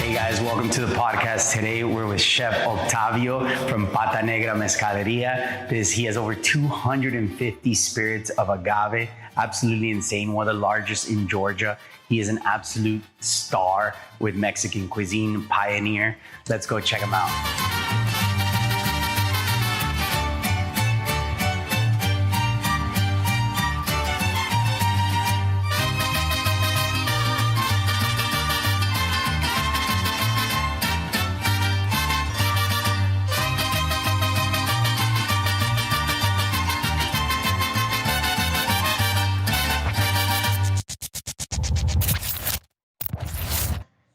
Hey guys, welcome to the podcast. Today we're with Chef Octavio from Pata Negra Mezcaleria. He has over 250 spirits of agave. Absolutely insane. One of the largest in Georgia. He is an absolute star with Mexican cuisine, pioneer. Let's go check him out.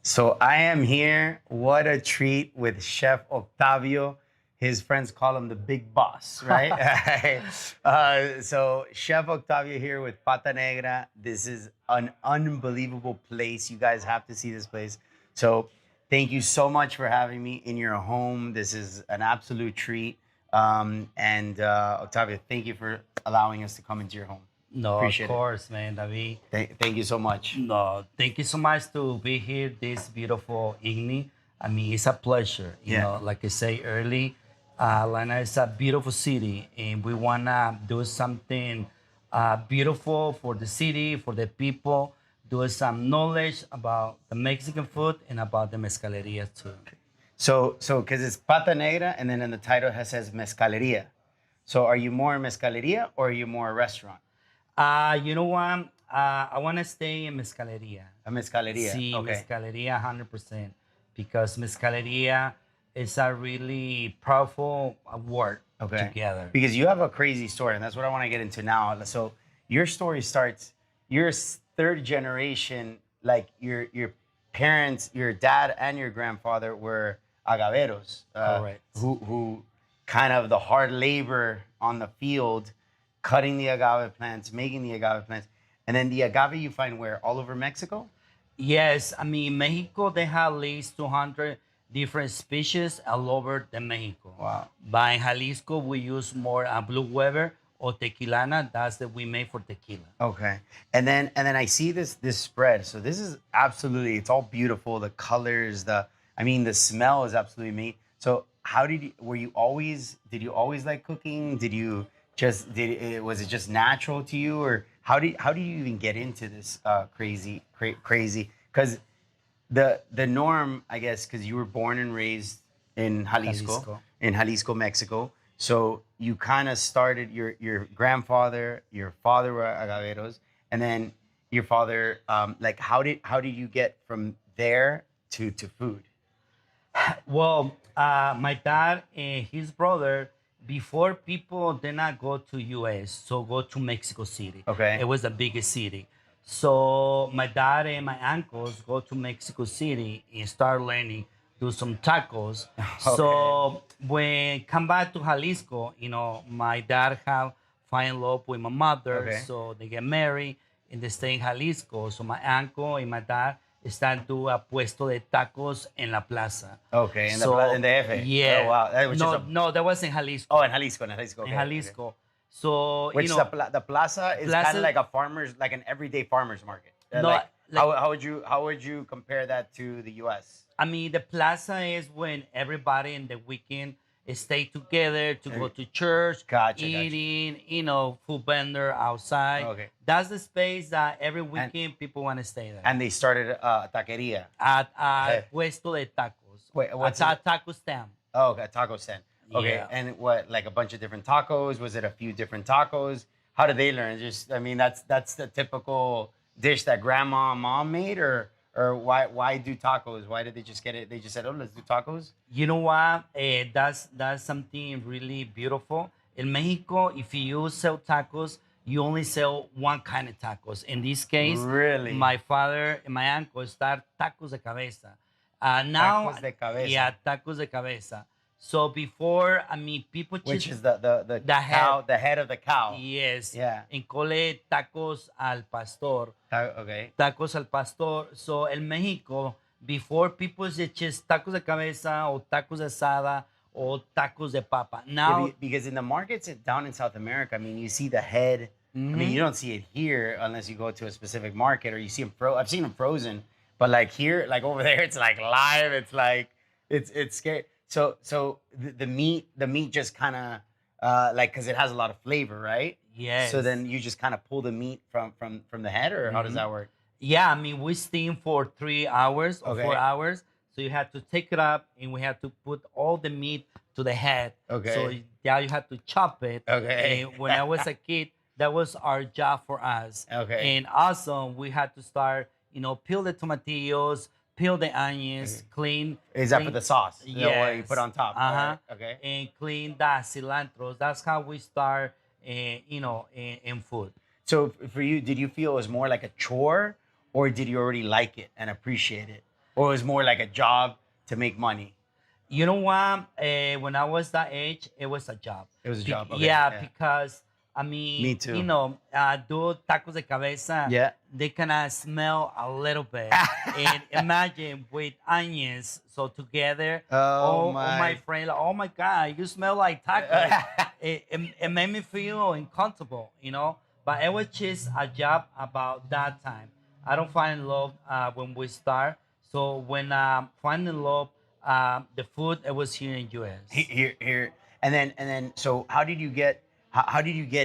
So I am here, what a treat, with Chef Octavio. His friends call him the big boss, right? So Chef Octavio here with Pata Negra. This is an unbelievable place. You guys have to see this place. So thank you so much for having me in your home. This is an absolute treat. Octavio, thank you for allowing us to come into your home. No, Appreciate of course, man, David. Thank you so much. No, thank you so much to be here this beautiful evening. I mean, it's a pleasure. You know, like I say early, Atlanta is a beautiful city, and we wanna do something beautiful for the city, for the people. Do some knowledge about the Mexican food and about the mezcaleria too. So because it's Pata Negra, and then in the title it says Mezcaleria. So are you more a mezcaleria or are you more a restaurant? You know what? I want to stay in mezcaleria. A mezcaleria. Sí, Okay. mezcaleria 100%. Because mezcaleria is a really powerful word together. Because you have a crazy story, and that's what I want to get into now. So your story starts, you're third generation, like your parents, your dad and your grandfather were agaveros. Correct. Who kind of the hard labor on the field, cutting the agave plants, making the agave plants. And then the agave you find where? All over Mexico? Yes, I mean, Mexico, they have at least 200 different species all over the Mexico. Wow. But in Jalisco, we use more Blue Weber or Tequilana. That's that we make for tequila. Okay. And then I see this spread. So this is absolutely, it's all beautiful. The colors, the smell is absolutely amazing. So did you always like cooking? Was it just natural to you, or how do you even get into this crazy? Because the norm, I guess, because you were born and raised in Jalisco, Mexico. So you kind of started your grandfather, your father were agaveros, and then your father. How did you get from there to food? Well, my dad and his brother, before people did not go to US, so go to Mexico City. Okay. It was the biggest city. So my dad and my uncles go to Mexico City and start learning, do some tacos. Okay. So when come back to Jalisco, my dad have fall in love with my mother. Okay. So they get married and they stay in Jalisco. So my uncle and my dad están do a puesto de tacos en la plaza. Okay, in the F. Yeah. Oh, wow. No, that was in Jalisco. Oh, in Jalisco. Okay, in Jalisco. Okay. So, the plaza is kind of like an everyday farmer's market. How would you compare that to the U.S.? I mean, the plaza is when everybody in the weekend stay together to go to church, eating, food vendor outside. Okay. That's the space that every weekend people want to stay there. And they started a taqueria. At puesto de tacos. Wait, what's a taco stand. Oh, okay, a taco stand. Okay, Yeah. and what, like a bunch of different tacos? Was it a few different tacos? How did they learn? That's the typical dish that grandma and mom made, or why do tacos? Why did they just get it? They just said, oh, let's do tacos? You know what? That's something really beautiful. In Mexico, if you sell tacos, you only sell one kind of tacos. In this case, really, my father and my uncle start tacos de cabeza. Now, tacos de cabeza. Yeah, tacos de cabeza. So before, people just... Which is the cow, the head of the cow. Yes. Yeah. And call it tacos al pastor. Okay. Tacos al pastor. So in Mexico, before people just tacos de cabeza or tacos de asada or tacos de papa. Now, yeah, because in the markets down in South America, you see the head. You don't see it here unless you go to a specific market or you see them I've seen them frozen, But like here, like over there, it's like live. It's like it's scary. So the meat just kind of like because it has a lot of flavor, right? So Yes. then you just kind of pull the meat from the head, or how does Mhm. that work? Yeah, I mean, we steam for 3 hours or four Okay. hours. So you have to take it up and we have to put all the meat to the head. So Okay. yeah, you have to chop it. Okay. And when I was a kid, that was our job for us. Okay. And also we had to start, peel the tomatillos, peel the onions, clean. Is that for clean the sauce? The one you put Yes. on top? All Uh-huh. right. Okay. And clean the cilantro. That's how we start, in food. So for you, did you feel it was more like a chore, or did you already like it and appreciate it, or it was more like a job to make money? You know what? When I was that age, it was a job. It was a job. Okay. Yeah, Yeah. because I mean, Me too. do tacos de cabeza. Yeah. They kind of smell a little bit. And imagine with onions, so together. Oh Oh my my. friend, like, oh my God, you smell like tacos. It made me feel uncomfortable. But it was just a job about that time. I don't find in love when we start. So when find in love, the food it was here in US. Here, and then. So how did you get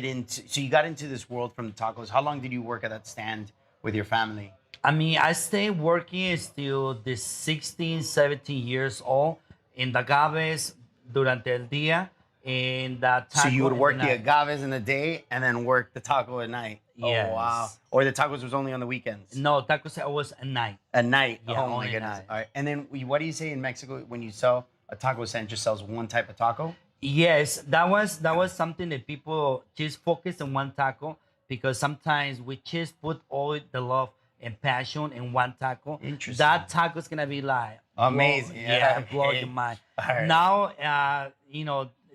into? So you got into this world from the tacos. How long did you work at that stand with your family? I mean, I stayed working still the 16, 17 years old in the agaves durante el día and the taco So you would in work the the night. agaves in the day and then work the taco at night. Oh wow! Yes. Or the tacos was only on the weekends. No, tacos it was at night. At night. Yeah, Oh my only at goodness. night. All right. And then what do you say in Mexico when you sell a taco stand? Just sells one type of taco. Yes, that was something that people just focus on one taco because sometimes we just put all the love and passion in one taco. Interesting. That taco is gonna be like Amazing. Yeah, blow okay. your mind. All right. Now,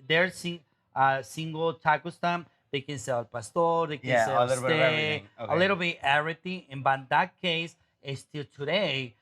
there's single taco stand. They can sell pastor, they can Yeah, sell a little bit of steak, everything. a Okay. little bit everything. And but in that case, still today,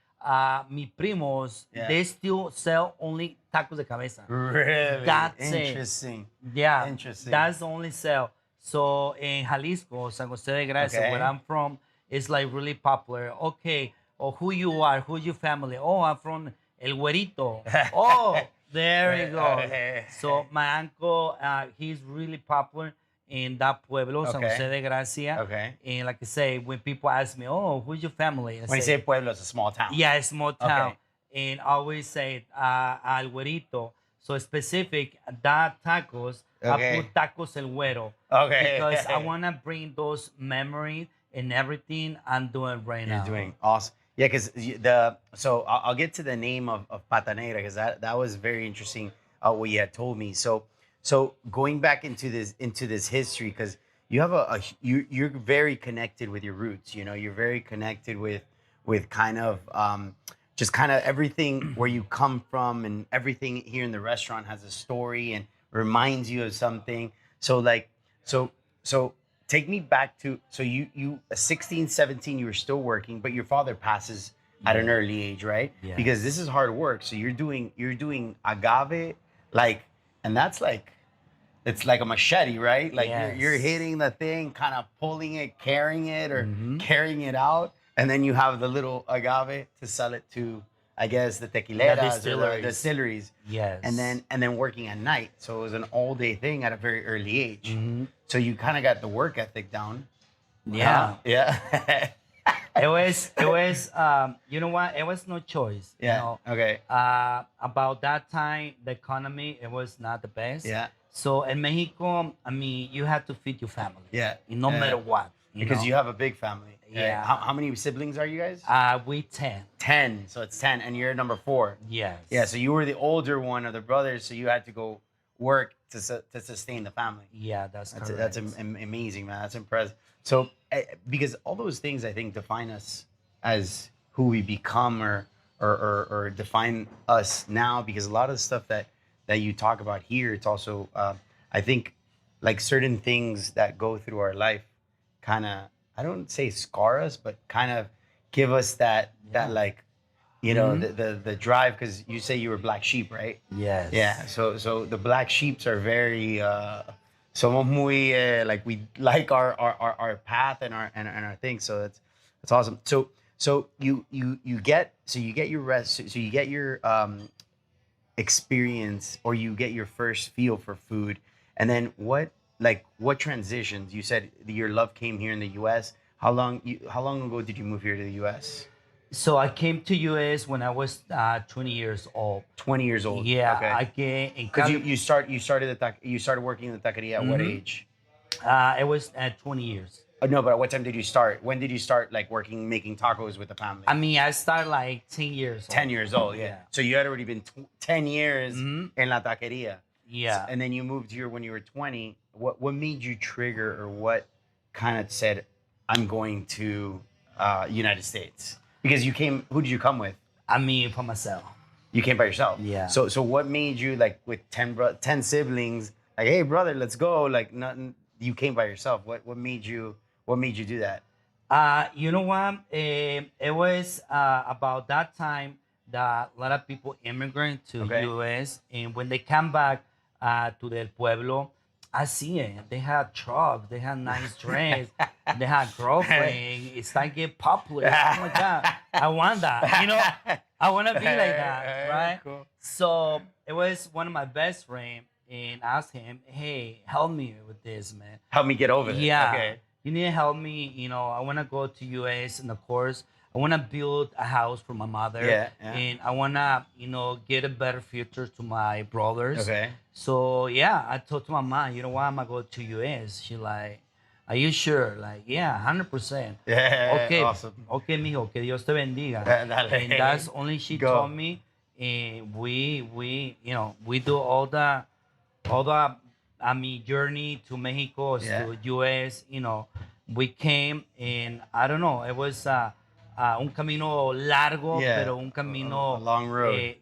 mi primos Yeah. they still sell only tacos de cabeza. Really That's it. interesting. Yeah, Interesting. that's the only sale. So in Jalisco, San Jose de Gracia, Okay. where I'm from, it's like really popular. Okay, or who you are, who's your family? Oh, I'm from El Güerito. Oh, there you go. Okay. So my uncle, he's really popular in that pueblo, San Okay. Jose de Gracia. Okay. And like I say, when people ask me, oh, who's your family? I When you say pueblo, it's a small town. yeah, it's small town. Okay. And I always say al güerito. So specific, that tacos, I Okay. put tacos el güero. Okay. Because I want to bring those memories and everything I'm doing right now. You're doing awesome. Yeah, because so I'll get to the name of Pata Negra because that was very interesting what you had told me. So going back into this history because you have you're very connected with your roots. You're very connected with kind of just kind of everything where you come from, and everything here in the restaurant has a story and reminds you of something. So so take me back to so you 16, 17, you were still working, but your father passes at an early age, right? Yeah. Because this is hard work. So you're doing agave, like, and that's like it's like a machete, right? Like you're Yes. hitting the thing, kind of pulling it, carrying it, or Mhm. carrying it out, and then you have the little agave to sell it to, I guess, the tequileras or the distilleries. distilleries. Yes. And then working at night. So it was an all day thing at a very early age. Mhm. So you kind of got the work ethic down. Yeah. Yeah. It was, you know what? It was no choice. Yeah. You know? Okay. About that time, the economy, it was not the best. Yeah. So in Mexico, I mean, you have to feed your family. Yeah. No Yeah. matter what. Because you have a big family. right? Yeah. How many siblings are you guys? We 10. 10. So it's 10, and you're number 4. Yes. Yeah. So you were the older one of the brothers, so you had to go work to sustain the family. Yeah, that's correct. That's amazing, man. That's impressive. So, because all those things I think define us as who we become, or define us now. Because a lot of the stuff that you talk about here, it's also I think like certain things that go through our life, kind of, I don't say scar us, but kind of give us that like, the drive. Because you say you were black sheep, right? Yes. Yeah, so the black sheeps are very somos muy like we like our path and our thing. So that's awesome. So So you get your rest. So you get your experience, or you get your first feel for food, and then what transitions? You said your love came here in the U.S. How long ago did you move here to the U.S.? So I came to US when I was 20 years old. 20 years old. Yeah, Okay. I came in Because Cali. you started working in the taqueria at what age? It was at 20 years. No, but at what time did you start? When did you start like working, making tacos with the family? I mean, I started like 10 years old. 10 years old, yeah. Yeah. So you had already been 10 years in la taqueria. Yeah. And then you moved here when you were 20. What made you trigger, or what kind of said, I'm going to United States? Because who did you come with? I mean, for myself. You came by yourself. Yeah. So what made you, like, with 10 siblings, like, hey brother, let's go, like, nothing, you came by yourself. What made you do that? You know what? It was about that time that a lot of people immigrant to Okay. US, and when they come back to their pueblo, I see it. They had trucks, they had nice dress, they had girlfriend. It's like get popular. Oh my god, I want that. You know, I want to be like that, right? Cool. So it was one of my best friend, and I asked him, "Hey, help me with this, man." Help me get over it. Yeah. Okay. You need to help me. You know, I want to go to US, and of course, I want to build a house for my mother. Yeah. And I want to, get a better future to my brothers. Okay. So, yeah, I told to my mom, you know what, I'm going to go to US. She like, are you sure? Like, yeah, 100%. Yeah. Okay. Awesome. Okay, mijo, que Dios te bendiga. Dale. And that's only she Go. told me. And we do all the, journey to Mexico, Yeah. to US, we came, and I don't know, it was un camino largo, Yeah, pero un camino, a long road.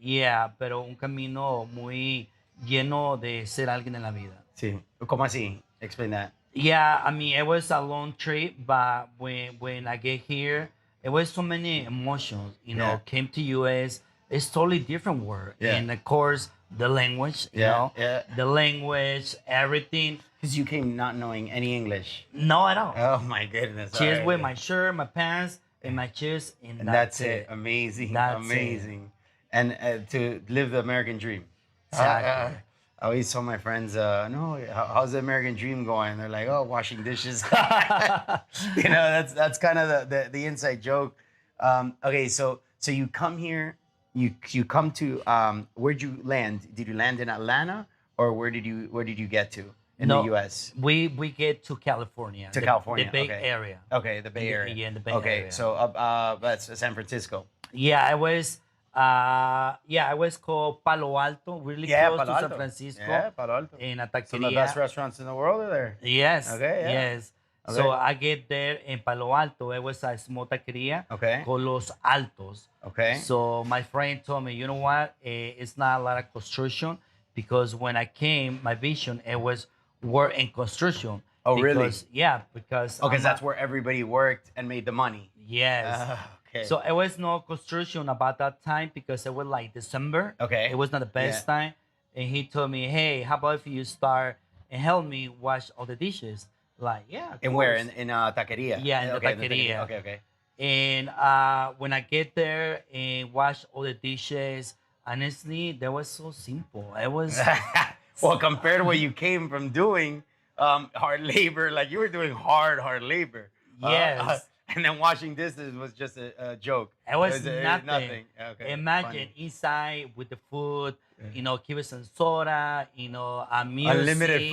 pero un camino muy lleno de ser alguien en la vida. Sí. ¿Cómo así? Explain that. Yeah, I mean, it was a long trip, but when I get here, it was so many emotions, Yeah. came to US, it's totally different world. Yeah. And of course, the language, Yeah. the language, everything. Because you came not knowing any English. No, at all. Oh my goodness. Just Alright. with my shirt, my pants, and my shoes, and And that's it. it. Amazing. That's amazing. And to live the American dream. Exactly. I always tell my friends, no, how's the American dream going? They're like, oh, washing dishes. That's kind of the inside joke. Okay, so you come here, you come to where'd you land? Did you land in Atlanta, or where did you get to in the U.S.? We get to California. To California, the Bay okay. Area. Okay, the Bay Area. Yeah, in the Bay okay, Area. so that's San Francisco. Yeah, it was called Palo Alto, really close to San Francisco. Yeah, Palo Alto. In a Some of the best taqueria. restaurants in the world are there. Yes. Okay, yeah. Yes. Okay. So I get there in Palo Alto. It was a small taqueria Okay. called Los Altos. Okay. So my friend told me, you know what? It's not a lot of construction, because when I came, my vision, it was work in construction. Oh, really? Because, yeah, because Okay, that's where everybody worked and made the money. yes. Okay. So it was no construction about that time, because it was like December. Okay. It was not the best Yeah. time. And he told me, hey, how about if you start and help me wash all the dishes? Like, yeah. of And where? course. In taqueria? Yeah, in the Okay, taqueria. Okay. And when I get there and wash all the dishes, honestly, that was so simple. It was Well, compared to what you came from doing, hard labor, like you were doing hard labor. Yes. And then washing dishes was just a joke. it was nothing. Okay. Imagine funny. inside with the food, give us some soda, a music. Unlimited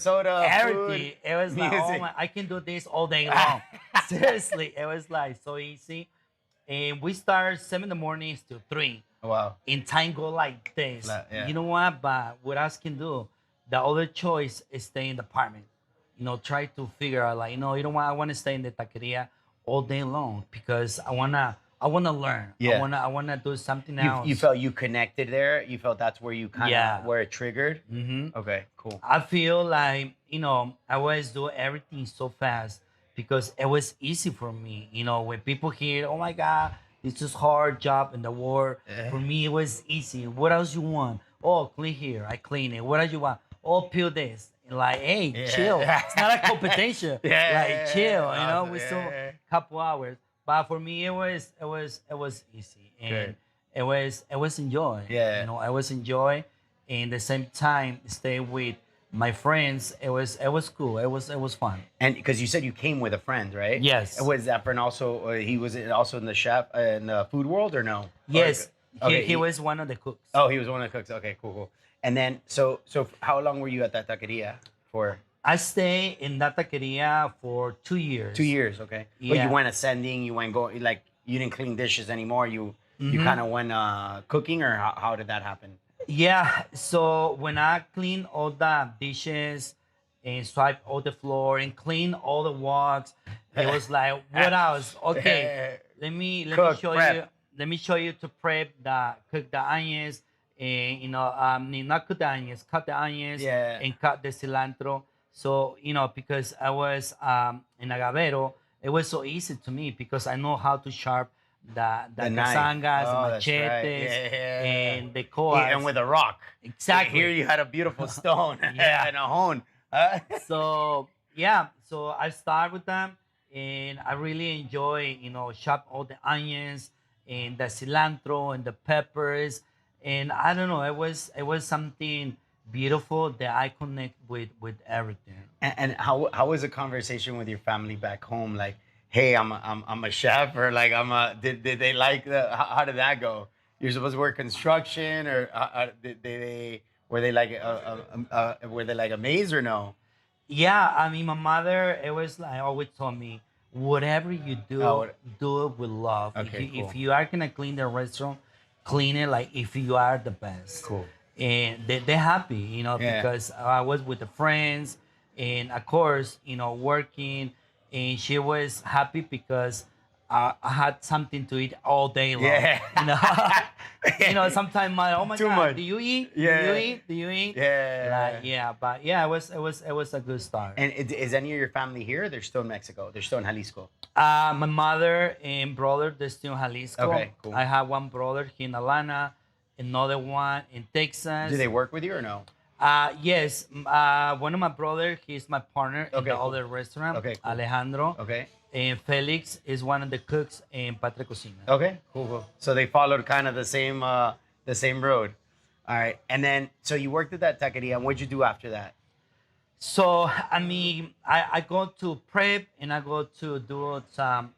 soda, Everything. food, It was like, oh music. my, I can do this all day long. Seriously, it was like so easy. And we start 7 in the morning to 3. Wow. And time go like this. Yeah. You know what? But what else can do? The other choice is stay in the apartment. Try to figure out like, you know what? I want to stay in the taqueria all day long, because I wanna learn. Yeah. I wanna do something else. You felt you connected there. You felt that's where you kind of Yeah. where it triggered. Mm-hmm. Okay, cool. I feel like, I always do everything so fast, because it was easy for me. When people hear, oh my God, it's just hard job in the world. For me, it was easy. What else you want? Oh, clean here. I clean it. What else you want? Oh, peel this. Like, hey, chill. It's not a competition. Like, chill. We still couple hours. but for me it was easy, Good. and it was enjoy. Yeah. You know, I was enjoy, and the same time stay with my friends. It was cool. It was fun. And because you said you came with a friend, right? Yes. Was that friend also? He was also in the chef in the food world, or no? Yes, Okay. he was one of the cooks. Oh, he was one of the cooks. Okay, cool, cool. And then, so how long were you at that taqueria for? I stayed in that taqueria for 2 years. 2 years. Okay. But you Yeah. went ascending. You went going like you didn't clean dishes anymore. You Mhm. kind of went cooking, or how did that happen? Yeah, so when I clean all the dishes and swipe all the floor and clean all the walks, it was like, what else? Okay, let me Cook, show prep. you. Let me show you to cook the onions, and not cook the onions, cut the onions Yeah. and cut the cilantro. So because I was in Agavero, it was so easy to me because I know how to sharp the The knife. casangas, the Oh, that's right. machetes, Yeah. and the And coas. with a rock. Exactly. Here you had a beautiful stone Yeah. and a hone. So yeah, so I start with them, and I really enjoy chop all the onions and the cilantro and the peppers, and I don't know, it was something beautiful that I connect with everything. And how was the conversation with your family back home? Like, hey, I'm a chef, or like did they like how did that go? You're supposed to work construction, or did they were they like were they like amazed or no? Yeah, I mean, my mother, it was like always told me, whatever you do, Oh, do it with love. Okay, If cool. you are gonna clean the restaurant, clean it like if you are the best. Cool. And they're happy, Yeah. because I was with the friends, and of course, working, and she was happy because I had something to eat all day long. Yeah. Sometimes oh my Too God, much. do you eat? Yeah. Do you eat? Do you eat? Yeah. Like, yeah, but yeah, it was a good start. And is any of your family here? They're still in Mexico. They're still in Jalisco. My mother and brother, they're still in Jalisco. Okay, cool. I have one brother here in Atlanta, another one in Texas. Do they work with you or no? Yes. One of my brother, he's my partner in Okay, the cool. other restaurant. Okay, cool. Alejandro. Okay. And Felix is one of the cooks in Patria Cocina. Okay. Cool. Cool. So they followed kind of the same road. All right. And then so you worked at that taqueria. And what'd you do after that? So I mean, I go to prep, and I go to do some,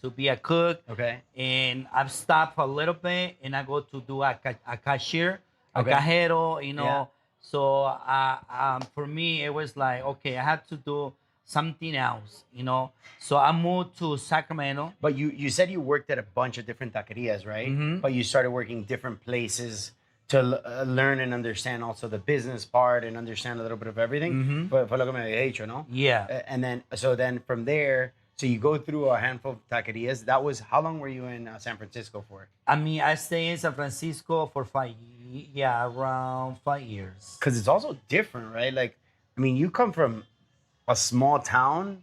to be a cook. Okay. And I've stopped for a little bit, and I go to do a cashier, a Okay. cajero, Yeah. So for me, it was like, okay, I had to do something else, So I moved to Sacramento. But you said you worked at a bunch of different taquerias, right? Mhm. But you started working different places to learn and understand also the business part and understand a little bit of everything. Mhm. Fue lo que me había dicho, ¿no? Yeah. And then from there, so you go through a handful of taquerias. That was how long were you in San Francisco for? I mean, I stayed in San Francisco for around 5 years. Because it's also different, right? Like, I mean, you come from a small town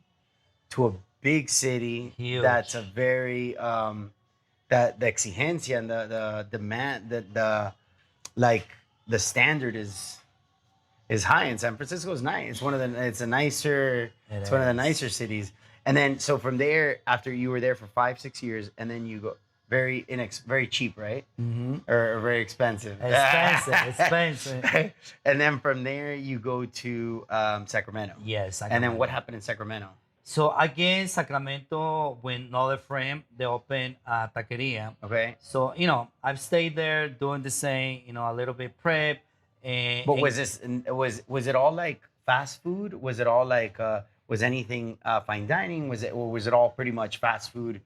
to a big city. Huge. That's a very that the exigencia and the demand the standard is high. And San Francisco is nice. It's one of the it's one of the is. nicer cities. And then so from there, after you were there for 5-6 years, and then you go very cheap, right? Mm-hmm. Or very expensive. Expensive. And then from there you go to Sacramento. Yes. And then what happened in Sacramento? So again, Sacramento, with another friend, they opened a taqueria. Okay. So I've stayed there doing the same, a little bit prep. And But was it all like fast food? Was it all like was anything fine dining? Was it all pretty much fast food?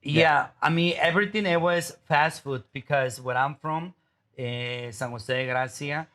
Yeah, I mean, everything, it was fast food, because where I'm from, San Jose de Gracia,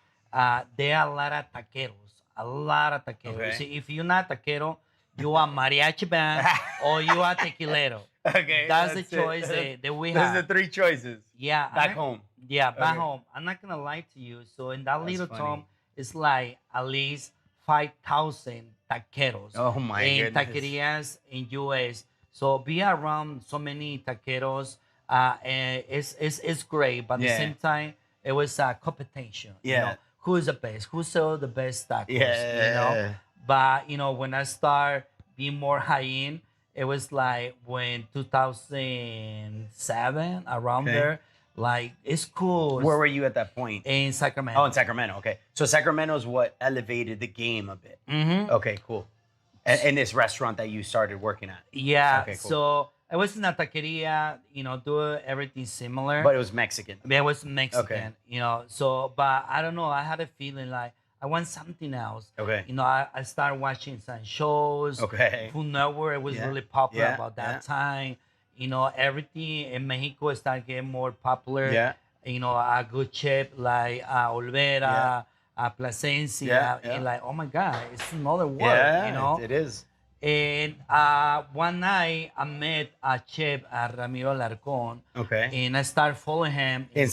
there are a lot of taqueros. A lot of taqueros. Okay. See, if you're not taquero, you are mariachi band or you are tequilero. Okay. That's the choice that we Those have. are the three choices. Yeah. Back home. Yeah, back Okay. home. I'm not going to lie to you. So in that That's little funny. town, it's like at least 5,000 taqueros. Oh my and goodness. taquerias in US. So be around so many taqueros, and it's great. But at Yeah. the same time, it was a competition. Yeah. Who is the best? Who sells the best tacos? Yeah. But when I start being more high end, It was like when 2007 around Okay. there. Like it's cool. Where were you at that point? In Sacramento. Oh, in Sacramento. Okay. So Sacramento is what elevated the game a bit. Mm-hmm. Okay, cool. And this restaurant that you started working at. Yeah. Okay, cool. So I was in a taqueria, do everything similar. But it was Mexican. But I was Mexican, Okay. So, but I don't know. I had a feeling like I want something else. Okay. I started watching some shows. Okay. Food Network, it was Yeah. really popular Yeah, about that yeah. time. Everything in Mexico started getting more popular. Yeah. A good chip like Olvera, Plasencia, Yeah, yeah. and like, oh my God, it's another world, Yeah, it is. And one night I met a chef, Ramiro Larcon, Okay. and I started following him In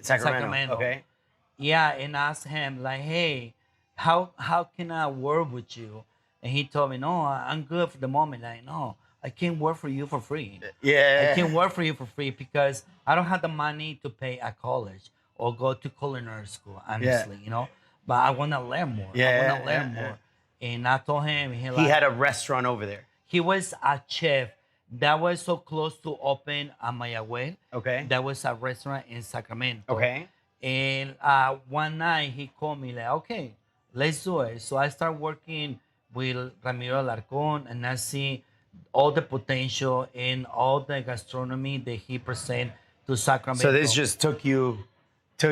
Sacramento. Okay. Yeah, and asked him like, hey, how can I work with you? And he told me, no, I'm good for the moment. Like, no, I can't work for you for free. Yeah. I can't work for you for free because I don't have the money to pay at college or go to culinary school, honestly, But I want to learn more. I want to learn more. And I told him, He had a restaurant over there. he was a chef that was so close to open a Mayagüez. Okay. That was a restaurant in Sacramento. Okay. And one night he called me like, okay, let's do it. So I started working with Ramiro Larcon, and I see all the potential in all the gastronomy that he present to Sacramento. So this just took you to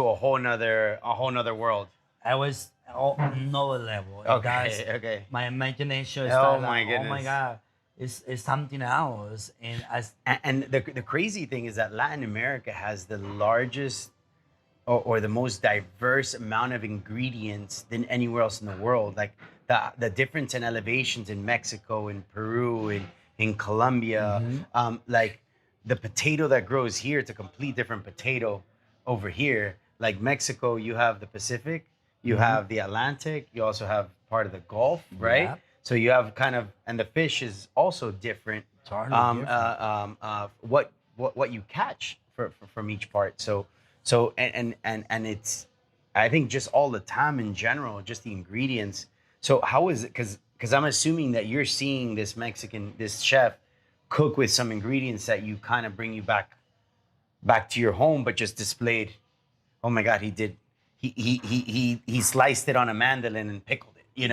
a whole nother world. I was another level. Okay. Okay. My imagination is Oh like, my oh my goodness. God, it's something else. And as And the crazy thing is that Latin America has the largest or the most diverse amount of ingredients than anywhere else in the world. Like the difference in elevations in Mexico, in Peru, in Colombia, like the potato that grows here, it's a complete different potato over here. Like Mexico, you have the Pacific, you have the Atlantic, you also have part of the Gulf, right? Yeah. So you have and the fish is also different. Totally different. What you catch from each part. So and it's, I think just all the time in general, just the ingredients. So how is it? Because I'm assuming that you're seeing this chef cook with some ingredients that you kind of bring you back to your home, but just displayed. Oh my God, he sliced it on a mandolin and pickled it, and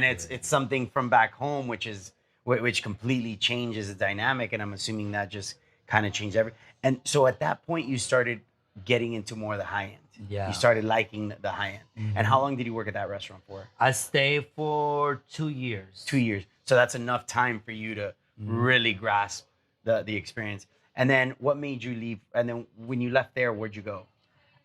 Exactly. it's something from back home, which completely changes the dynamic. And I'm assuming that just kind of changed everything. And so at that point, you started getting into more of the high end. Yeah. You started liking the high end. And how long did you work at that restaurant for? I stayed for 2 years. 2 years. So that's enough time for you to really grasp the experience. And then what made you leave? And then when you left there, where'd you go?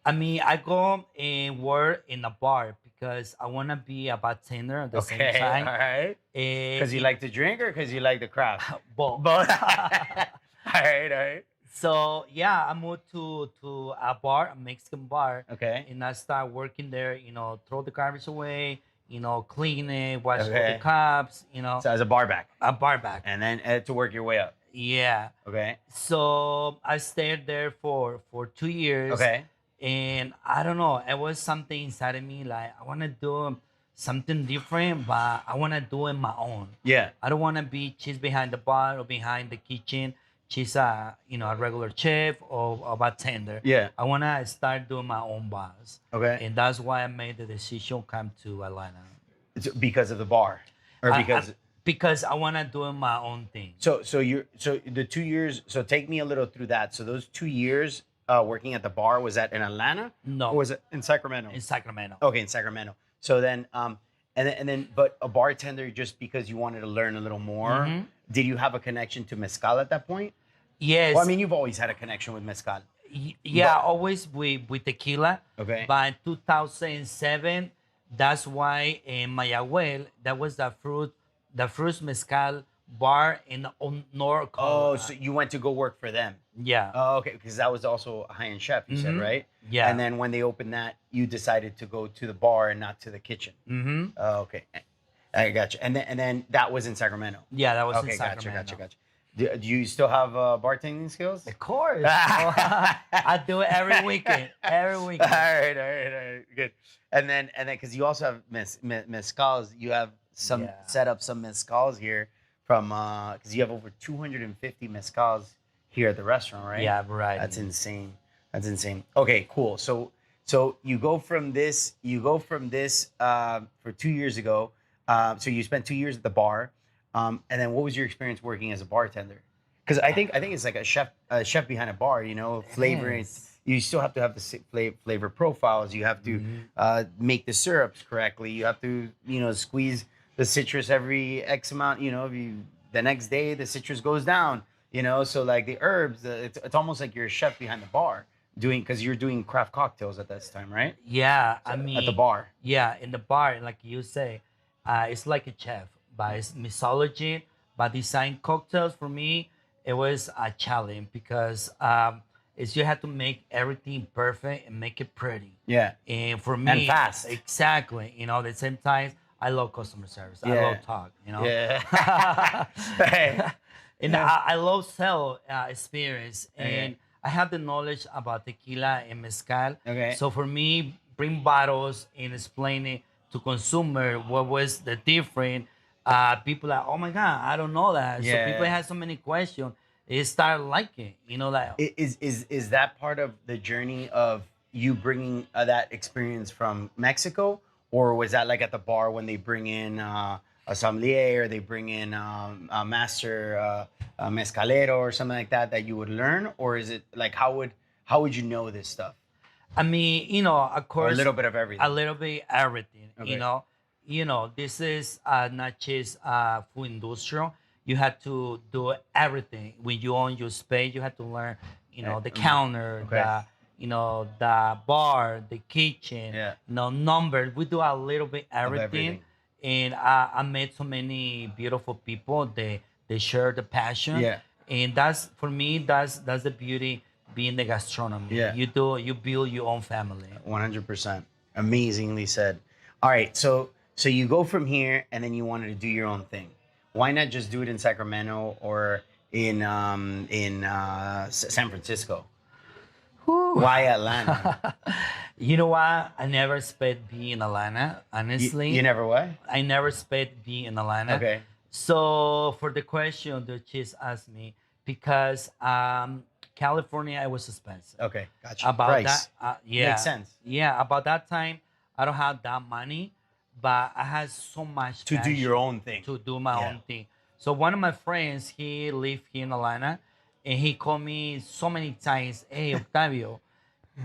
I mean, I go and work in a bar because I want to be a bartender at the same time. All right. Because you like to drink or because you like the craft? Both. Both. All right. So yeah, I moved to a bar, a Mexican bar. Okay. And I start working there. Throw the garbage away. Clean it, wash all Okay. the cups. So as a bar back. A bar back. And then to work your way up. Yeah. Okay. So I stayed there for 2 years. Okay. And I don't know, it was something inside of me like I want to do something different, but I want to do it my own. Yeah. I don't want to be she's behind the bar or behind the kitchen. She's a regular chef or a bartender. Yeah. I want to start doing my own bars. Okay. And that's why I made the decision come to Atlanta. It's because of the bar, or because because I want to do my own thing. so the 2 years. So take me a little through that. So those 2 years working at the bar, was that in Atlanta? No. Or was it in Sacramento? In Sacramento. Okay, in Sacramento. So then and then but a bartender just because you wanted to learn a little more. Did you have a connection to mezcal at that point? Yes. Well, I mean, you've always had a connection with mezcal. Yeah, always with tequila. Okay. But in 2007, that's why in Mayagüez, that was the first mezcal bar in North Oh, Colorado. so you went to go work for them. Yeah. Oh, okay, because that was also a high-end chef, you said, right? Yeah. And then when they opened that, you decided to go to the bar and not to the kitchen. Oh, okay. I got you. And then that was in Sacramento. Yeah, that was Okay, in Sacramento. gotcha. Do you still have bartending skills? Of course. I do it every weekend. Every All weekend. right, good. And then because you also have mezcals, you have set up some mezcals here because you have over 250 mezcals here at the restaurant, right? Yeah, right. That's insane. That's insane. Okay, cool. So you go from this for 2 years ago. So you spent 2 years at the bar, and then what was your experience working as a bartender? Because I think it's like a chef behind a bar. Flavoring. Yes. You still have to have the flavor profiles. You have to Mhm. make the syrups correctly. You have to squeeze the citrus every X amount. If you the next day the citrus goes down. So like the herbs, it's almost like you're a chef behind the bar doing because you're doing craft cocktails at this time, right? Yeah, I So at the mean, bar. yeah, in the bar, like you say, it's like a chef, but it's mixology. But design cocktails for me, it was a challenge because it's you have to make everything perfect and make it pretty. Yeah. And for And me, fast. exactly, at the same time, I love customer service. I Yeah. love talk, Yeah. Hey. and I love sell experience, Okay. and I have the knowledge about tequila and mezcal. Okay. So for me, bring bottles and explain it to consumer what was the different. People like, oh my god, I don't know that. So people Yeah. have so many questions. It start liking, like Is that part of the journey of you bringing that experience from Mexico, or was that like at the bar when they bring in a sommelier or they bring in a master mezcalero or something like that you would learn, or is it like how would you know this stuff, I mean, of or a course, little bit of a everything? little bit everything. Okay. This is not just food industrial. You have to do everything. When you own your space, you have to learn, the counter, Okay. the bar, the kitchen, Yeah. numbers. We do a little bit everything. Everything. And I met so many beautiful people. They share the passion. Yeah. And that's for me. That's the beauty being the gastronomy. Yeah. You build your own family. 100%. Amazingly said. All right, so you go from here and then you wanted to do your own thing. Why not just do it in Sacramento or in San Francisco? Why Atlanta? You know what? I never expect being in Atlanta. Honestly, You never what? I never expect being in Atlanta. Okay. So for the question that she's asked me, because California it was expensive. Okay, gotcha. About Price. that, yeah, Makes sense. yeah. About that time, I don't have that money, but I had so much To do passion your own thing. to do my Yeah. own thing. So one of my friends, he lived here in Atlanta, and he called me so many times. Hey, Octavio,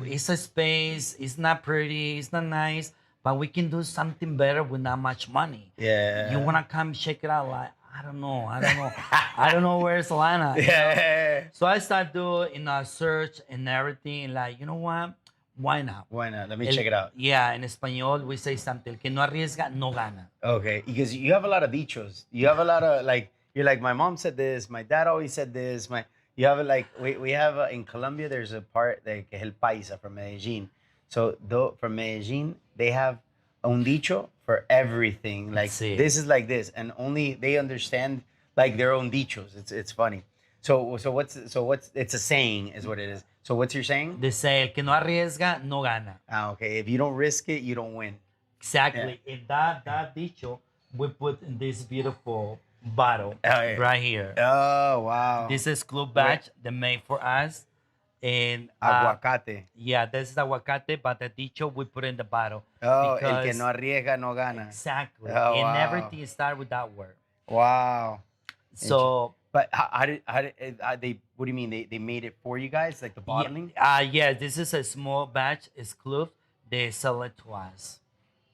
it's a space. It's not pretty. It's not nice, but we can do something better with not much money. Yeah. You wanna come check it out? Like I don't know. I don't know where's Atlanta. Yeah. So I started doing a search and everything. Like, you know what? Why not? Why not? Let me check it out. Yeah, en español we say something. El que no arriesga, no gana. Okay, because you have a lot of dichos. You have a lot of like you're like my mom said this, my dad always said this. You have like we have in Colombia there's a part like el paisa from Medellin. So though from Medellin they have un dicho for everything. Like Sí. this is like this, and only they understand like their own dichos. It's funny. So what's it's a saying is what it is. So what's your saying? They say el que no arriesga, no gana. Okay, if you don't risk it, you don't win. Exactly. And that dicho we put in this beautiful bottle yeah. right here. Oh wow. This is club batch they made for us. And Aguacate. yeah, this is aguacate, but the dicho we put in the bottle. Oh, el que because- no arriesga no gana. Exactly. Oh, And wow. everything starts with that word. Wow. So But how did they? What do you mean they made it for you guys, like the bottling? yeah, this is a small batch. It's club. They sell it to us.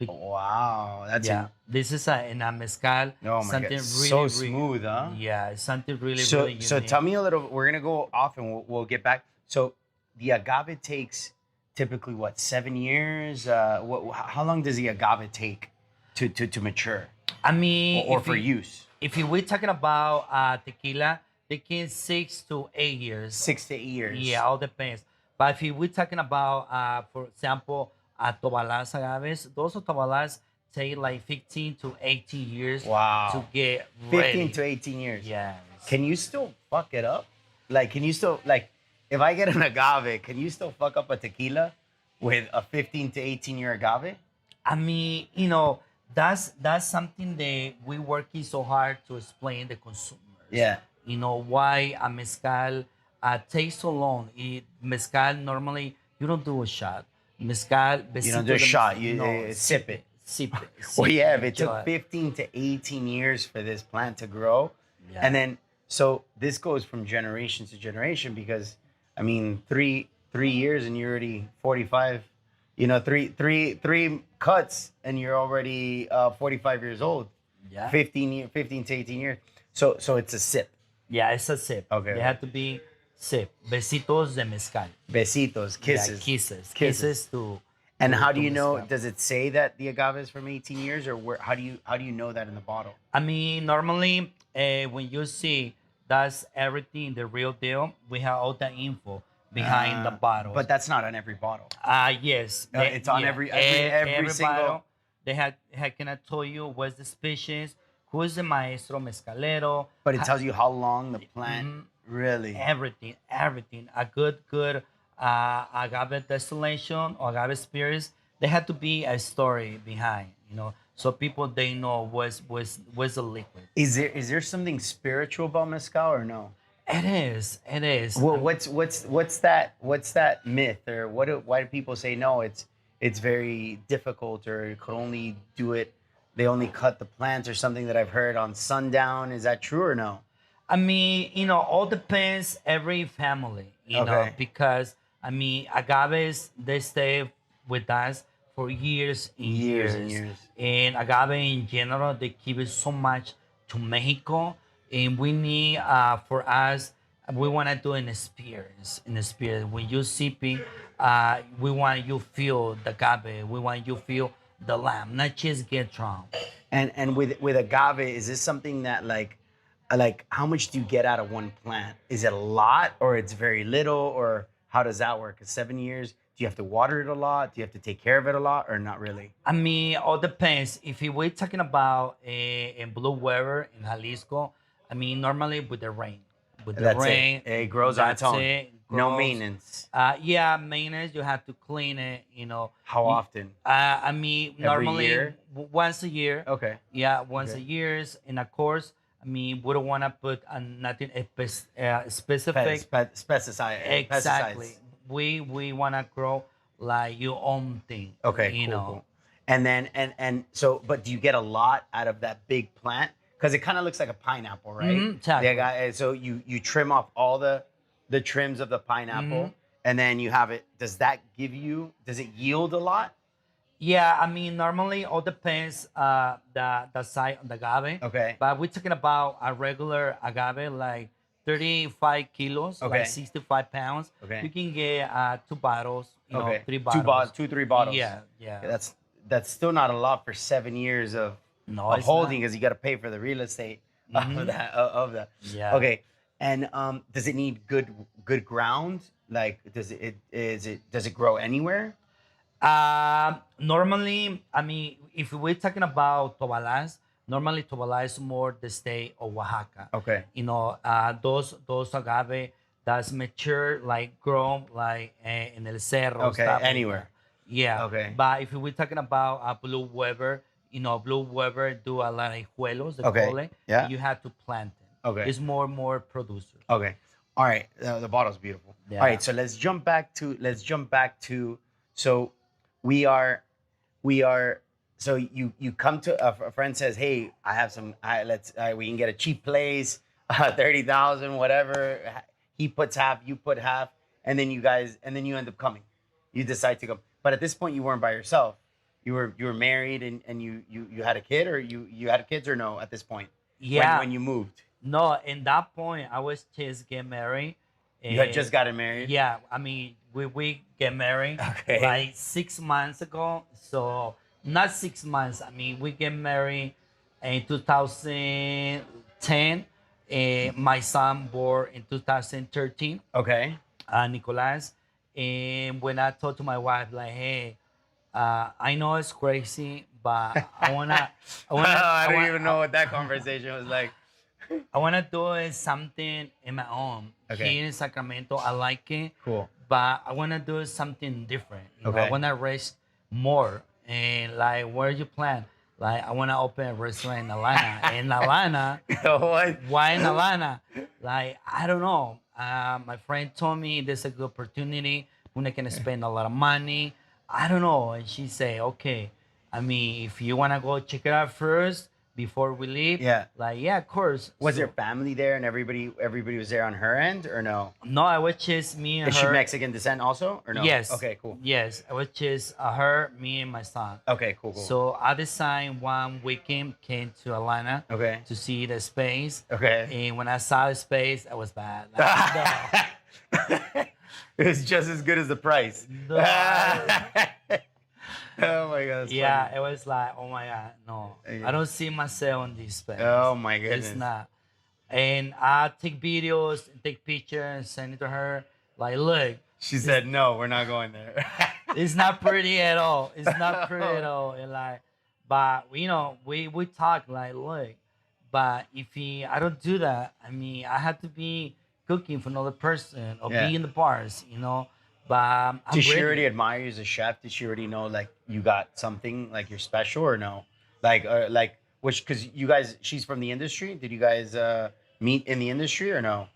Wow, that's Yeah, this is in a mezcal. oh my something god, really, so really- smooth, huh? Yeah, it's something really, So really unique. so tell me a little. We're gonna go off and we'll get back. So the agave takes typically what 7 years? How long does the agave take to mature I mean, or if for you- use? If we're talking about tequila, taking 6 to 8 years. 6 to 8 years. Yeah, all depends. But if we're talking about, for example, tobalas agaves, those tobalas take like 15 to 18 years Wow. to get 15 ready. to 18 years. Yes. Can you still fuck it up? Like, can you still like, if I get an agave, can you still fuck up a tequila with a 15 to 18 year agave? I mean, that's something that we working so hard to explain the consumers. Yeah. You know why a mezcal takes so long. Mezcal normally you don't do a shot. Mezcal You don't besito just de shot. mezcal. You No, sip it. sip it, Well, sip yeah. it, If it took enjoy. 15 to 18 years for this plant to grow, Yeah. and then so this goes from generation to generation because, I mean, three years and you're already 45. You know, three cuts and you're already 45 years old. Yeah. 15 to 18 years. So it's a sip. Yeah, it's a sip. Okay, They okay. have to be sip. Besitos de mezcal. Besitos, kisses, Yeah, kisses. kisses. Kisses to. And how to do you know? mezcal. Does it say that the agave is from 18 years, or where? How do you know that in the bottle? I mean, normally when you see that's everything the real deal, we have all the info behind the bottles. But that's not on every bottle. Yes, It's on every single. bottle. They had can I tell you what's the species, who's the maestro mezcalero, But it tells you how long the plant really. everything. A good agave distillation or agave spirits. There had to be a story behind, so people they know what's the liquid. Is there something spiritual about mezcal or no? It is. It is. Well, what's that myth or why do people say no? It's very difficult or could only do it. They only cut the plants or something that I've heard on sundown. Is that true or no? I mean, all depends every family, Okay. because I mean, agaves they stay with us for years and Years years. and years. And agave in general, they give it so much to Mexico, and we need for us, we want to do an experience. In experience, when you sipping, we want you feel the agave. We want you feel the lamb, not just get drunk. And with agave, is this something that like how much do you get out of one plant? Is it a lot or it's very little or how does that work? 7 years, do you have to water it a lot? Do you have to take care of it a lot or not really? I mean, all depends. If we're talking about in blue weather in Jalisco, I mean, normally with the rain, That's it. It grows on its that's own. it, No grows. maintenance. Yeah, maintenance. You have to clean it. How often? I mean, Every normally year? once a year. Okay. Yeah, once Okay. a year. And of course, I mean, we don't want to put nothing specific. Pesticide. Exactly. Pesticides. We want to grow like your own thing. Okay, You cool, know. cool. And then and so, but do you get a lot out of that big plant? Because it kind of looks like a pineapple, right? exactly. Yeah, so you trim off all the trims of the pineapple, and then you have it. Does it yield a lot? Yeah, I mean, normally all depends the size of the agave. Okay. But we're talking about a regular agave, like 35 kilos, Okay. like 65 pounds. Okay. You can get 2 bottles, Okay. 3 bottles. 3 bottles. Yeah, yeah. Okay, that's still not a lot for 7 years of No, of it's holding not. because you got to pay for the real estate of that of the. Yeah. Okay. And does it need good ground? Like, does it grow anywhere? Normally, I mean, if we're talking about tobalas, normally tobala is more the state of Oaxaca. Okay. Those agave that's mature, like grown, like in el cerro. Okay, stuff like anywhere. that. Yeah. Okay. But if we're talking about blue Weber, blue Weber do a lot of hijuelos, they Okay, call it. yeah. You have to plant them. Okay. It's more producers. Okay. All right. The bottle's beautiful. Yeah. All right. So let's jump back to. So we are. So you come to a friend says, hey, I have some. We can get a cheap place, 30,000, whatever. He puts half, you put half, and then you end up coming. You decide to come, but at this point you weren't by yourself. You were married and you had a kid or you had kids or no at this point. Yeah. When you moved. No, in that point, I was just getting married. You had just gotten married? Yeah, I mean, we get married Okay. like 6 months ago. So not 6 months. I mean, we get married in 2010. My son born in 2013, Okay. Nicolas. And when I talked to my wife, like, hey, I know it's crazy, but I wanna, I don't wanna- even know what that conversation was like. I want to do something in my own. Okay. Here in Sacramento, I like it, Cool. but I want to do something different. I Okay. want to rest more. And like, where you plan? Like, I want to open a restaurant in Atlanta. In Atlanta, What? why in Atlanta? Like, I don't know. My friend told me there's a good opportunity. We're not gonna spend a lot of money. I don't know. And she said, okay. I mean, if you wanna go check it out first before we leave, Yeah. like, yeah, of course. Was So, there family there and everybody was there on her end or no? no, I was just me and Is she her. Mexican descent also or no? Yes. Okay, cool. Yes, I was just her, me, and my son. Okay, cool, cool. So I decided one weekend came to Atlanta Okay. to see the space. Okay. And when I saw the space, I was bad. Like, It was just as good as the price. no, no. Oh my god. That's Yeah, funny. it was like, oh my god, no, Yeah. I don't see myself in this space. Oh my goodness. It's not. And I take videos, take pictures, send it to her. Like, look, She said no, we're not going there. it's not pretty at all. It's not pretty at all. And like, but we talk like, look, but if I don't do that, I mean, I have to be cooking for another person or Yeah. be in the bars, But I'm Did she ready. already admire you as a chef? Did she already know like you got something like you're special or no? Like which because you guys, she's from the industry. Did you guys meet in the industry or no?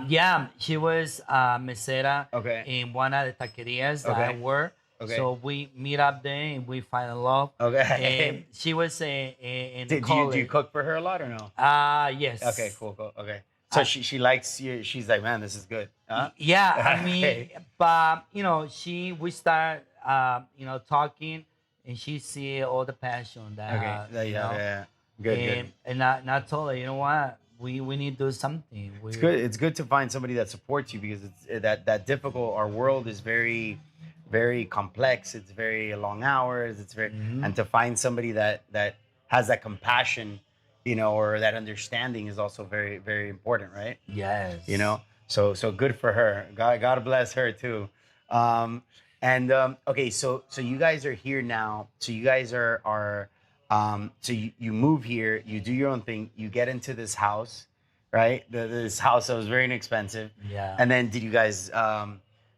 Yeah, she was mesera Okay. in one of the taquerias that I Okay. work. Okay. So we meet up there and we find love. Okay. And she was in Do you college. cook for her a lot or no? Yes. Okay, cool. Okay. So she likes you. She's like, man, this is good. Huh? Yeah, I mean, Okay. but we start talking, and she see all the passion that I Okay. have, Yeah. Good. and I told her, you know what, we need to do something. It's good. It's good to find somebody that supports you because it's that difficult. Our world is very, very complex. It's very long hours. It's very and to find somebody that has that compassion, or that understanding is also very, very important, right? Yes. So good for her. God bless her too. Okay, so you guys are here now. So you guys are so you move here, you do your own thing, you get into this house, right? This house that was very inexpensive. Yeah. And then did you guys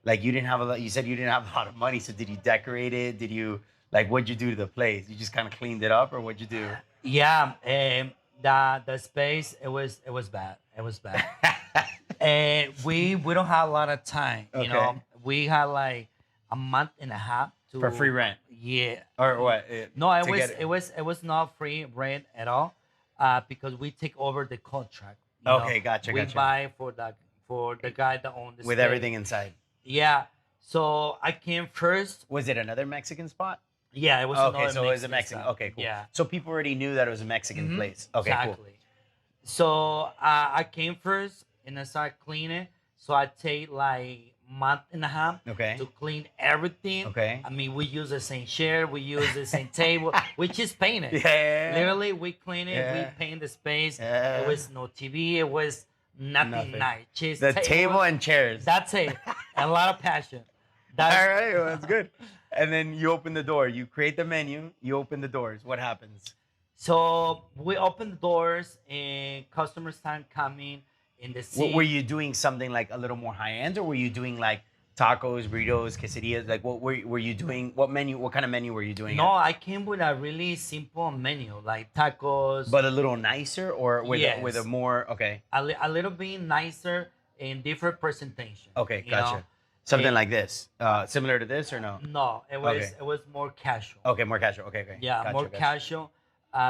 like you didn't have a lot, you said you didn't have a lot of money, so did you decorate it? Did you like what'd you do to the place? You just kind of cleaned it up or what'd you do? Yeah, the space it was bad. It was bad. And we don't have a lot of time. Okay. We had like a month and a half to For free rent. Yeah. Or what? No, to get it was not free rent at all, because we take over the contract. Okay, gotcha. We buy for the guy that owns the with space. everything inside. Yeah. So I came first. Was it another Mexican spot? Yeah, it was Okay, another so it was a Mexican. spot. Okay, cool. Yeah. So people already knew that it was a Mexican Mhm. place. Okay, Exactly. So I came first and I started cleaning. So I take like month and a half cool. Okay. to clean everything. Okay. I mean, we use the same chair, we use the same table, we just paint it. Yeah. Literally, we clean it, Yeah. we paint the space. Yeah. It was no TV, it was nothing nice. Just The table and chairs. that's it. A lot of passion. All That's right, well, that's good. And then you open the door. You create the menu. You open the doors. What happens? so we open the doors and customers start coming in the seat. Were you doing something like a little more high end, or were you doing like tacos, burritos, quesadillas? Like what were you doing? What menu? What kind of menu were you doing? No, I came with a really simple menu, like tacos, But a little nicer, or with Yes. with a more okay. a little bit nicer and different presentation. Okay, you gotcha. know? Something And- like this, similar to this, or no? No, it was Okay. it was more casual. Okay, more casual. Okay. Yeah, Gotcha, more gotcha. casual,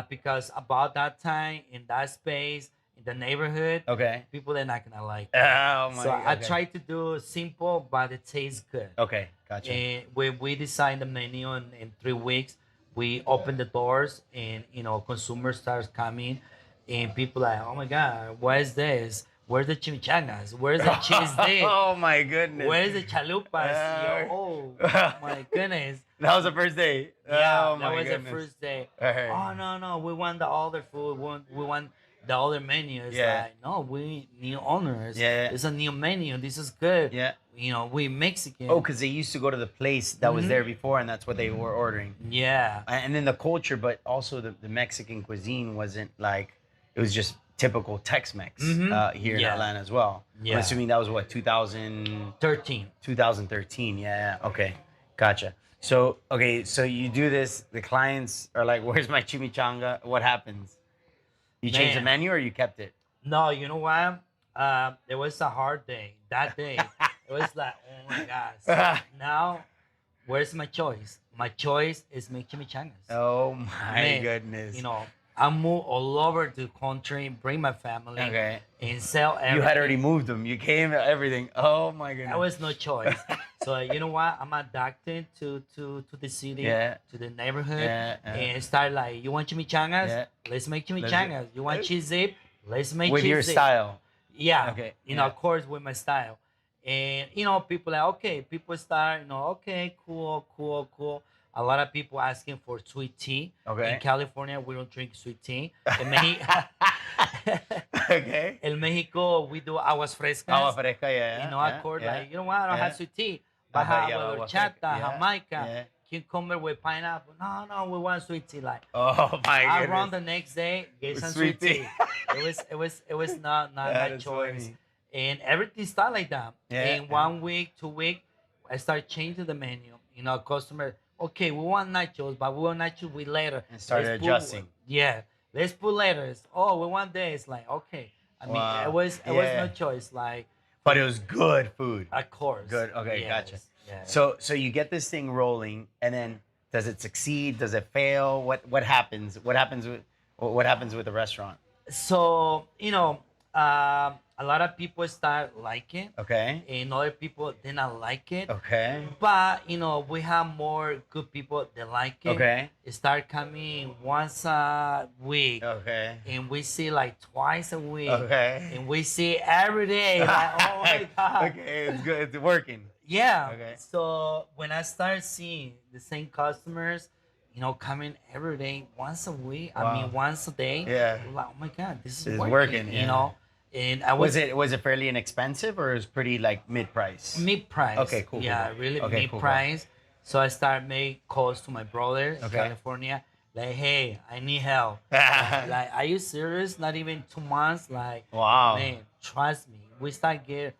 because about that time in that space in the neighborhood, Okay. people are not gonna like. Oh my. So I okay. tried to do simple, but it tastes good. Okay, gotcha. And when we designed the menu in 3 weeks, we opened the doors and consumers starts coming, and people like, oh my god, what is this? Where's the chimichangas? Where's the cheese dip? Oh my goodness. Where's the chalupas? Yo, oh my goodness. That was the first day. Yeah, Oh that my was goodness. the first day. Alright. Oh no, we want the other food. We want the other menu. It's Yeah. like, no, we new owners. Yeah. It's a new menu. This is good. Yeah. We Mexican. Oh, because they used to go to the place that was Mhm. there before, and that's what they were ordering. Yeah. And then the culture, but also the Mexican cuisine wasn't like, it was just typical Tex-Mex Mhm. here in Yeah. Atlanta as well. Yeah. I'm assuming that was what, 2000, 13. 2013. Yeah. Okay. Gotcha. So okay, so you do this. The clients are like, "Where's my chimichanga?" What happens? You change the Man, menu or you kept it? no, you know what? It was a hard day. That day, it was like, oh my God. So now, where's my choice? My choice is make chimichangas. Oh my Man, you goodness. know, I move all over the country, bring my family, Okay. and sell You had already everything. moved them. You came, everything. Oh my There goodness. was no choice. So you know what? I'm adapted to the city, Yeah. to the neighborhood, Yeah. and start like, you want chimichangas? Yeah. Let's make Let's do- chimichangas. You want cheese dip? Let's make with your cheese dip. style. Yeah, Okay. of course, with my style. And people like, okay, people start, okay, cool, cool, cool. A lot of people asking for sweet tea. In Okay. California, we don't drink sweet tea. Okay. In Mexico, we do aguas Agua frescas. fresca, yeah. Of course, Yeah. like, I don't have Yeah. sweet tea. But Yeah, have agua horchata, fresca. Yeah. jamaica, Yeah. cucumber with pineapple. No, no, we want sweet tea. Like, Oh my I goodness. run the next day, get some Sweet sweet tea. tea. It was not That my is choice. funny. And everything started like that. Yeah, In yeah. 1 week, 2 week, I started changing the menu. Customer, okay, we want nachos, but we want nachos with lettuce. And started Let's adjusting. Yeah, let's put lettuce. Oh, we want this. Like, okay. I mean, Wow. it was no Yeah. choice. Like, But it was good food. of course. Good. Okay, gotcha. Yeah. So you get this thing rolling, and then does it succeed? Does it fail? What happens? What happens with the restaurant? So, a lot of people start like it, Okay. and other people did not like it. Okay. But we have more good people that like it. Okay. It start coming once a week, Okay. and we see like twice a week, Okay. and we see every day. Like, oh my God. Okay, it's good. It's working. Yeah. Okay. So when I start seeing the same customers, coming every day, once a week, I Wow. mean once a day, Yeah. I'm like, oh my God, this is It's working. working, yeah. And I Was it fairly inexpensive or it was pretty like mid price? mid price. Okay, cool, Yeah, cool. really Okay, mid cool, cool. price. So I start make calls to my brother in Okay. California, like, hey, I need help. Like, are you serious? Not even 2 months. Like, Wow. man, trust me. We start get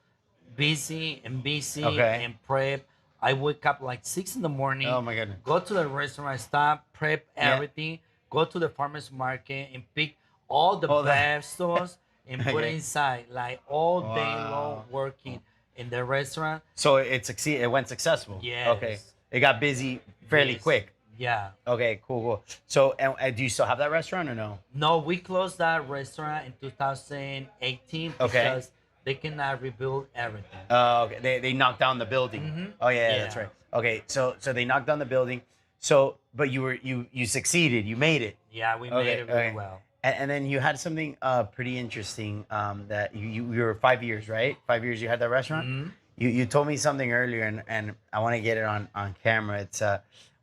busy and busy Okay. and prep. I wake up like 6 in the morning. Oh my goodness. Go to the restaurant, stop, prep Yeah. everything. Go to the farmers market and pick all the All the- vegetables and put it Okay. inside, like all day Wow. long working in the restaurant. So it succeeded. It went successful. Yes. Okay. It got busy fairly Yes. quick. Yeah. Okay. Cool. Cool. So, and do you still have that restaurant or no? No, we closed that restaurant in 2018 Okay. because they cannot rebuild everything. Okay. They knocked down the building. Mhm. Oh yeah, that's Yeah. right. Okay. So they knocked down the building. So, but you succeeded. You made it. Yeah, we Okay, made it really okay. well. And then you had something pretty interesting that you were 5 years, right? 5 years you had that restaurant. Mhm. You told me something earlier, and I want to get it on camera. It's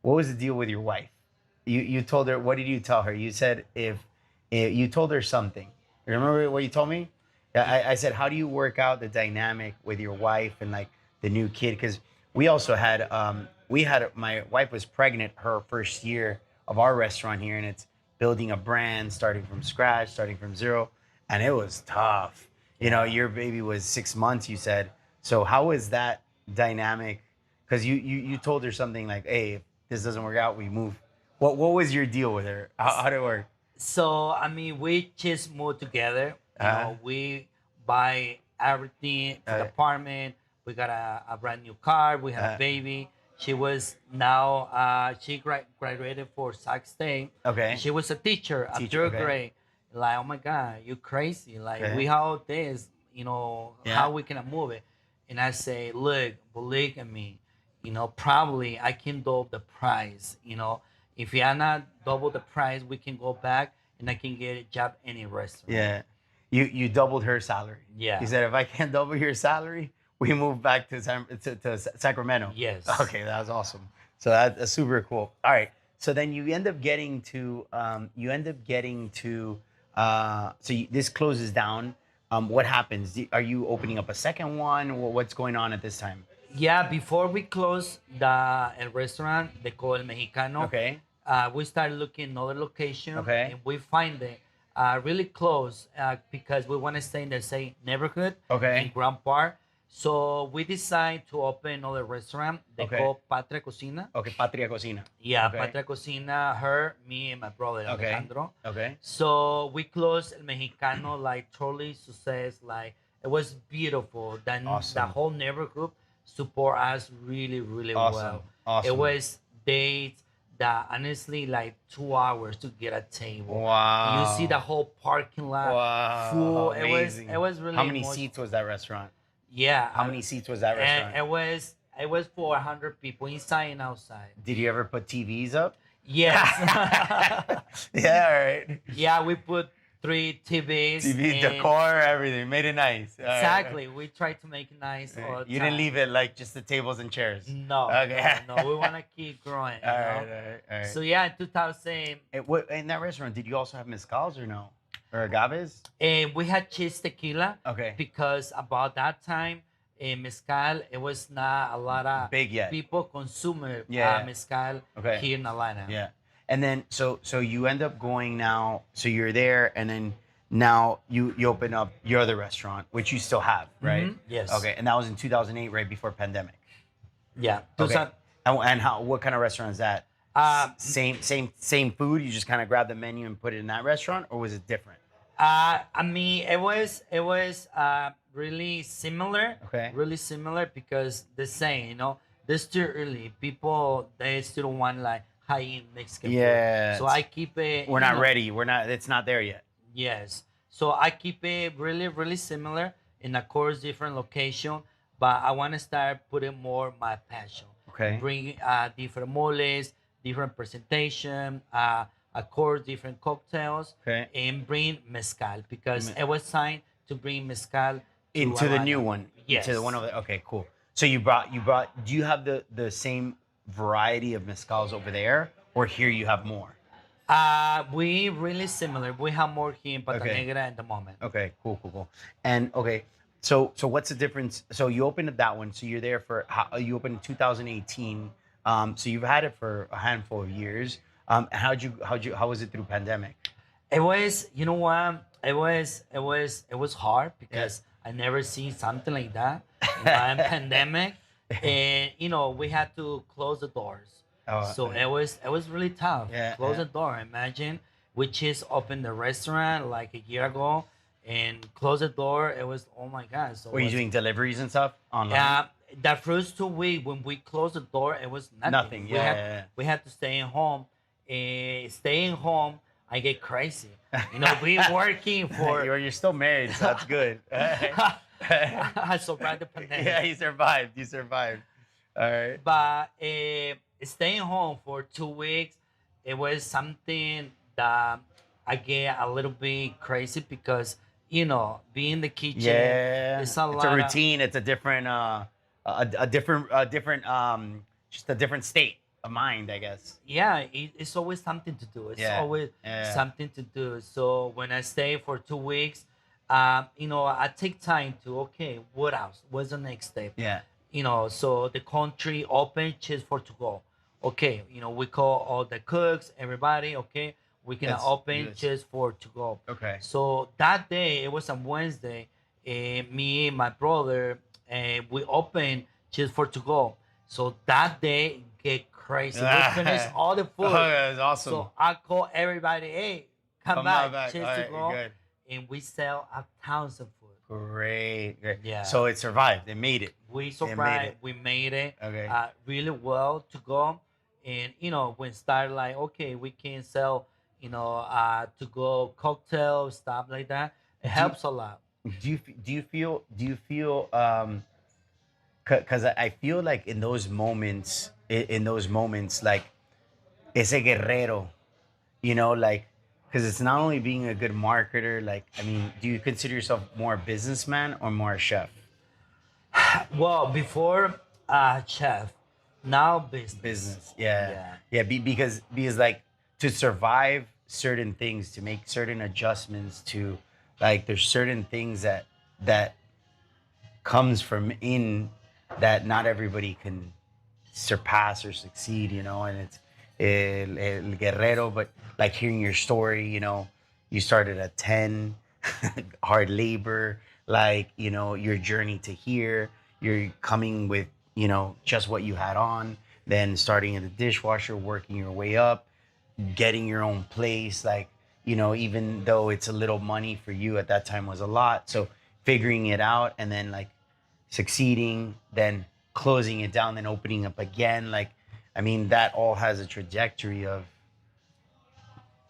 what was the deal with your wife? You told her, what did you tell her? You said if you told her something. Remember what you told me? Yeah, I said, how do you work out the dynamic with your wife and like the new kid? Because we also had my wife was pregnant her first year of our restaurant here, and it's building a brand, starting from scratch, starting from zero, and it was tough. Your baby was 6 months, you said. So how was that dynamic? Because you told her something like, hey, if this doesn't work out, we move. What was your deal with her? How did it work? So, I mean, we just moved together. We buy everything for the Uh, apartment. We got a brand new car. We had Uh, a baby. She was now, she graduated for Sac State. Okay. She was a teacher at Teacher, third okay. grade. Like, oh my God, you crazy. Like, Okay. we have this, Yeah. how we can move it. And I say, look, believe in me, probably I can double the price. If you are not double the price, we can go back and I can get a job any restaurant. Yeah. You doubled her salary. Yeah. You said, if I can't double your salary, we move back to Sacramento. Yes. Okay, that was awesome. So that's super cool. All right. So then you end up getting to this closes down. What happens? Are you opening up a second one? What's going on at this time? Yeah, before we close the restaurant, they call El Mexicano. Okay. We started looking another location. Okay. And we find it really close because we want to stay in the same neighborhood. Okay. In Grand Park. So we decided to open another restaurant. They Okay. call Patria Cocina. Okay, Patria Cocina. Yeah, Okay. Patria Cocina, her, me, and my brother Okay. Alejandro. Okay. So we closed El Mexicano like totally success. Like it was beautiful. Then the Awesome. whole neighborhood support us really, really Awesome. well. Awesome. It was dates that honestly like 2 hours to get a table. Wow. You see the whole parking lot Wow. full. Amazing. It was really How many emotional. seats was that restaurant? Yeah. How many seats was that restaurant? It was for 100 people inside and outside. Did you ever put TVs up? Yes. Yeah, all right. Yeah, we put 3 TVs. TVs, and- decor, everything. Made it nice. All right. Exactly. We tried to make it nice. All All right. the You didn't time. leave it like just the tables and chairs. No. Okay. No, we want to keep growing. All You right, know? all right, all right. So yeah, in 2000, In that restaurant, did you also have mezcals or no? Or agaves? we had cheese tequila Okay. because about that time, mezcal, it was not a lot of Big yet. people consume Yeah. mezcal Okay. here in Atlanta. Yeah. And then so you end up going now, so you're there and then now you open up your other restaurant, which you still have, right? Mhm. Yes. Okay. And that was in 2008, right before pandemic. Yeah. Okay. 2000 And what kind of restaurant is that? Uh, Same food. You just kind of grab the menu and put it in that restaurant, or was it different? I mean, it was really similar. Okay. Really similar because the same, you know, this too early. People they still want like high end Mexican Yeah, food. So I keep it. We're you not know, ready. We're not. It's not there yet. Yes. So I keep it really, really similar in of course different location, but I want to start putting more my passion. Okay. Bring different moles, different presentation, of course different cocktails, Okay. and bring mezcal because it was time to bring mezcal to Into the Havana. new one. Yes. To the one over there. Okay. Cool. So you brought. Do you have the same variety of mezcals over there, or here you have more? We really similar. We have more here in Pata Okay. Negra at the moment. Okay, cool. And okay, so what's the difference? So you opened up that one. So you're there for you opened in 2018. So you've had it for a handful of years. How was it through pandemic? It was, you know what? It was hard because I never seen something like that. You know, in pandemic, and you know we had to close the doors. Oh, So it was really tough. Yeah, Close yeah. the door. Imagine we just opened the restaurant like a year ago, and close the door. It was oh my god. So Were it you was- doing deliveries and stuff online? the first 2 weeks when we closed the door, it was nothing. Nothing, We yeah, had, yeah, yeah. we had to stay at home. Staying home, I get crazy. You know, we working for. You're still married, so that's good. I survived the pandemic. Yeah, you survived. You survived. All right. But staying home for 2 weeks, it was something that I get a little bit crazy because you know, being in the kitchen, Yeah, it's a it's lot a of- routine. It's a different, just a different state of mind, I guess. yeah, it's always something to do. It's Yeah, always yeah. something to do. So when I stay for 2 weeks, you know, I take time to okay, what else? What's the next step? Yeah. You know, so the country open just for to go. Okay, you know, we call all the cooks, everybody. Okay, we can Let's open do this. just for to go. Okay. So that day, it was on Wednesday. Me and my brother, we opened just for to go. So that day get crazy. We finished all the food. Oh, that's awesome. So I call everybody, hey, come Come back, on back. just All to right, go. good. And we sell a tons of food. Great. Yeah. So it survived. They made it. We made survived. it. We made it Okay. really well to go. And you know, when start like okay, we can sell, you know, to go cocktails, stuff like that. It helps a lot. Do you feel because I feel like in those moments like ese guerrero, you know, like because it's not only being a good marketer, like I mean, do you consider yourself more a businessman or more a chef? Well, before chef, now business. Yeah, because like to survive certain things, to make certain adjustments, to like there's certain things that comes from in that not everybody can surpass or succeed, you know, and it's el guerrero. But like hearing your story, you know, you started at 10, hard labor, like, you know, your journey to here, you're coming with, you know, just what you had on, then starting in the dishwasher, working your way up, getting your own place, like, you know, even though it's a little money for you at that time was a lot. So figuring it out and then like succeeding, then closing it down, then opening up again. Like, I mean, that all has a trajectory of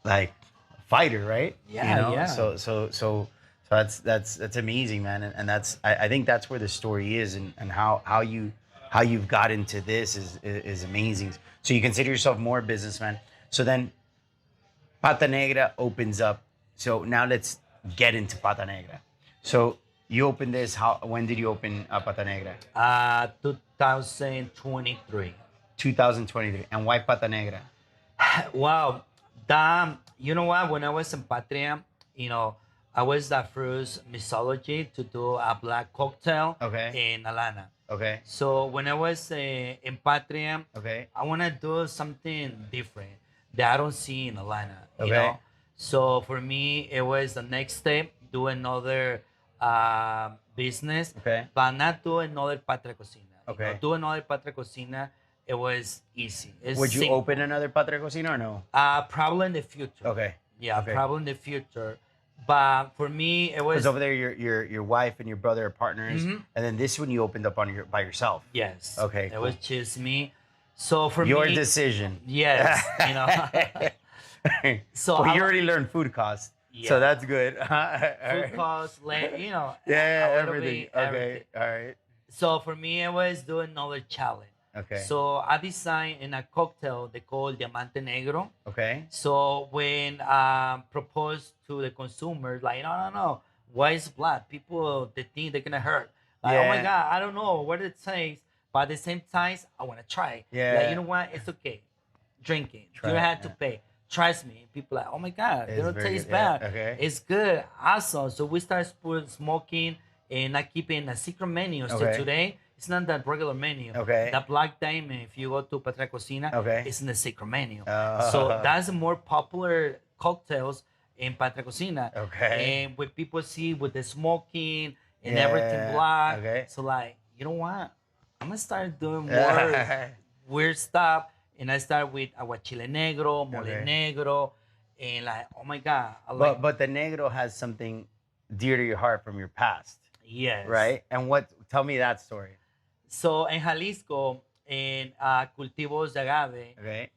like a fighter, right? You Yeah, know, yeah. so that's amazing, man. And that's I think that's where the story is, and how you've got into this is amazing. So you consider yourself more a businessman. So then Pata Negra opens up. So now let's get into Pata Negra. So you opened this. How? When did you open Pata Negra? 2023. 2023. And why Pata Negra? Wow. You know what? When I was in Patria, you know, I was the first mixology to do a black cocktail Okay. in Alana. Okay. So when I was in Patria, Okay. I want to do something different that I don't see in Atlanta, you Okay. know? So for me, it was the next step, do another business, Okay. but not do another Patria Cocina. You know, Okay. do another Patria Cocina, it was easy. It's Would you simple. open another Patra Cocina or no? Probably in the future. Okay. Yeah, Okay. probably in the future. But for me, it was, Because over there, your wife and your brother are partners, Mhm. and then this one you opened up on your by yourself. yes. Okay, It cool. was just me. So for Your me, decision. yes, you know. So well, I you wa- already learned food costs, Yeah. so that's good. Food costs, you know, Yeah, a little everything. bit, Okay, everything. all right. So for me, I was doing another challenge. Okay. So I designed in a cocktail they call Diamante Negro. Okay. So when proposed to the consumer, like, no, no, no, why is black? People, they think they're gonna hurt. Like, oh my Yeah. God, I don't know what it tastes, but at the same time, I wanna try. Like, Yeah. you know what? It's okay. Drink it. Try You don't it, have to yeah. pay. Trust me. People like, oh my God, they It's don't very taste good, yeah, bad. okay. It's good. Awesome. So we start smoking and I keep it in a secret menu. So Okay. today, it's not that regular menu. Okay. The Black Diamond, if you go to Patria Cocina, Okay. it's in the secret menu. Oh. So that's the more popular cocktails in Patria Cocina. Okay. And what people see with the smoking and Yeah, everything black. okay. So like, you know what? I'm gonna start doing more weird stuff. And I start with aguachile negro, mole Okay. negro, and like, oh my God. I like, But the negro has something dear to your heart from your past, yes. right? And what? Tell me that story. So in Jalisco, in cultivos de agave, Okay.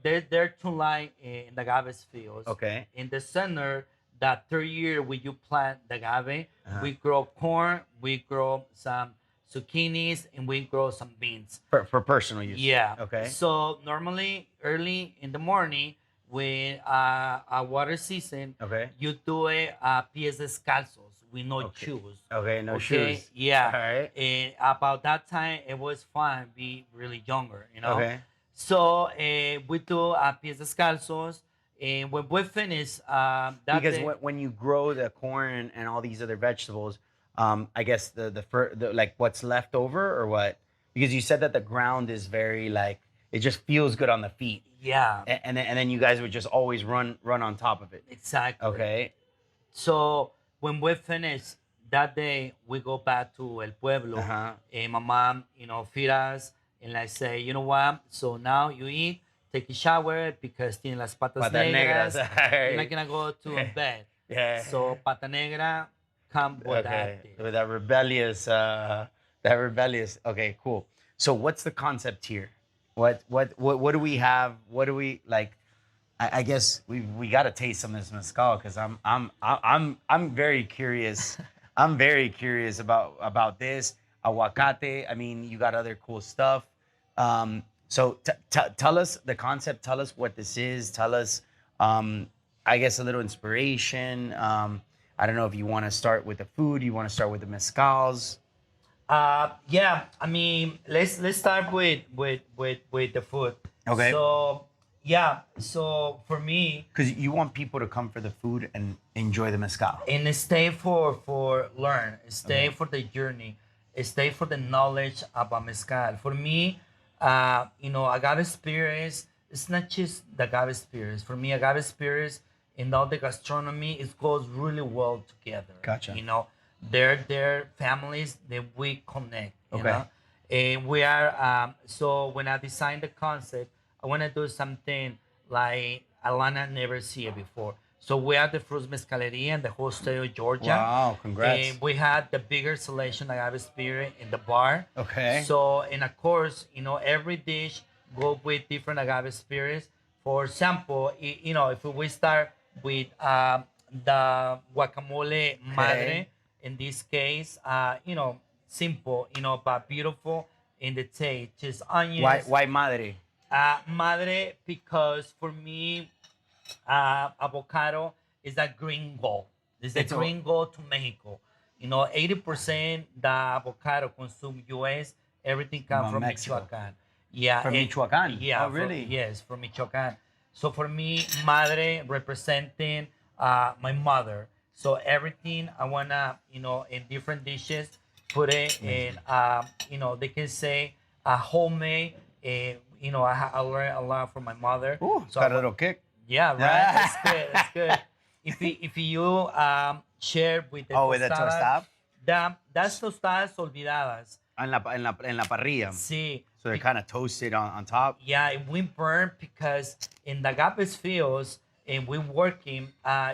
there are two lines in the agave fields. Okay. In the center, that third year when you plant the agave, Uh-huh. we grow corn, we grow some zucchinis, and we grow some beans. For personal use. Yeah. Okay. So normally early in the morning, when a water season, Okay. you do it pies descalzos with no Okay. shoes. Okay. No Okay, shoes. yeah. All right. And about that time, it was fun, be really younger, you know. Okay. So we do pies descalzos, and when we finish that Because day, when you grow the corn and all these other vegetables, I guess the like what's left over or what? Because you said that the ground is very like it just feels good on the feet, yeah, and then you guys would just always run on top of it. exactly. Okay. So when we finish that day, we go back to El Pueblo, Uh-huh. and my mom, you know, feed us, and I say, you know what? So now you eat, take a shower because tiene las patas Patas negras. negras. You're not Alright. gonna go to bed. Yeah. So pata negra, come with Okay. that. With that rebellious, Okay, cool. So what's the concept here? What do we have? What do we like? I guess we got to taste some of this mezcal because I'm very curious. I'm very curious about this aguacate. I mean, you got other cool stuff. So tell us the concept. Tell us what this is. Tell us, I guess, a little inspiration. I don't know if you want to start with the food. You want to start with the mezcals. Yeah, I mean, let's start with the food. Okay. So yeah, so for me, Because you want people to come for the food and enjoy the mezcal. and stay for learn, stay for the journey, stay for the knowledge about mezcal. For me, you know, agave experience. It's not just the agave experience. For me, agave experience and all the gastronomy, it goes really well together. Gotcha. You know, They're families that we connect, you Okay. know. And we are so when I designed the concept, I want to do something like Alana never see it before. So we are the Fruits Mezcaleria in the whole state of Georgia. Wow, congrats. And we had the bigger selection of agave spirit in the bar. Okay. So, and of course, every dish go with different agave spirits. For example, if we start with the guacamole Okay. madre, in this case, simple, but beautiful in the taste, just onions. Why madre? Madre, because for me, avocado is a green gold. It's the It's a green gold to Mexico. 80% the avocado consumed U.S. Everything comes From from Mexico. Michoacan. Yeah, From Michoacan? Yeah, Oh, really? yes, from Michoacan. So for me, madre representing my mother. So everything I wanna, in different dishes, put it in. They can say homemade. I learned a lot from my mother. Ooh, So got a little kick. yeah, right. That's good. That's good. If you share with the Oh, with the tostada, tostada? that's tostadas olvidadas. En la parrilla. Sí. So they're kind of toasted on top. Yeah, we burn because in the Agapes fields and we working,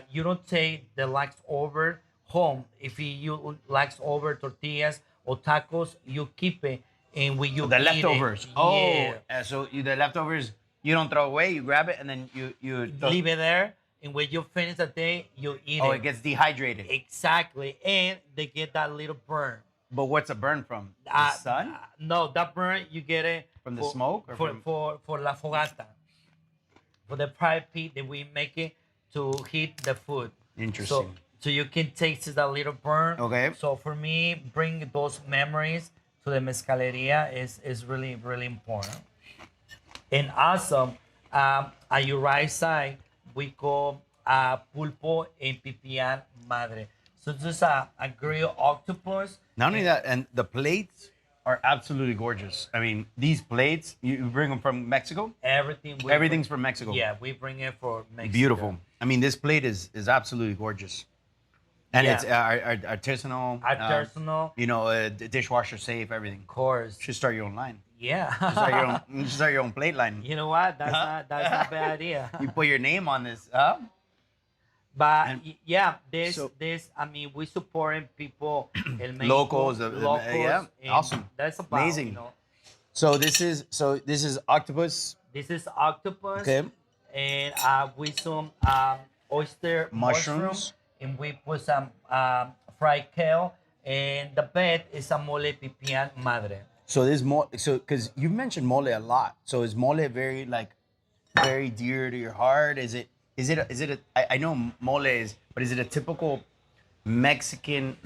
you don't take the leftover home. If you leftover tortillas or tacos, you keep it and when you The eat leftovers. it, Oh, yeah, so the leftovers you don't throw away. You grab it and then you. leave it there. And when you finish the day, you eat Oh, it. it gets dehydrated. Exactly, and they get that little burn. But what's a burn from? The sun? No, that burn you get it From the smoke or for from- for la fogata, for the private pit that we make it to heat the food. Interesting. So you can taste that little burn. Okay. So for me, bring those memories to the mezcaleria is really really important. And also, at your right side, we call pulpo en pipián madre. So this is a grilled octopus. Not only that, and the plates are absolutely gorgeous. I mean, these plates you bring them from Mexico. Everything's from Mexico. Yeah, we bring it for Mexico. Beautiful. I mean, this plate is absolutely gorgeous, and Yeah. it's artisanal. Artisanal. Dishwasher safe. Everything. Of course. Should start your own line. Yeah. Start your own. You should start your own plate line. You know what? That's not a bad idea. You put your name on this. But And yeah, so- I mean, we supporting people in Mexico, Locals, yeah, and awesome. That's about Amazing. So this is octopus. This is octopus. Okay. And with some oyster mushroom, Mushrooms. and we put some fried kale, and the bed is a mole pipián madre. So this mole. So because you've mentioned mole a lot. So is mole very dear to your heart? Is it? I know mole is, but is it a typical Mexican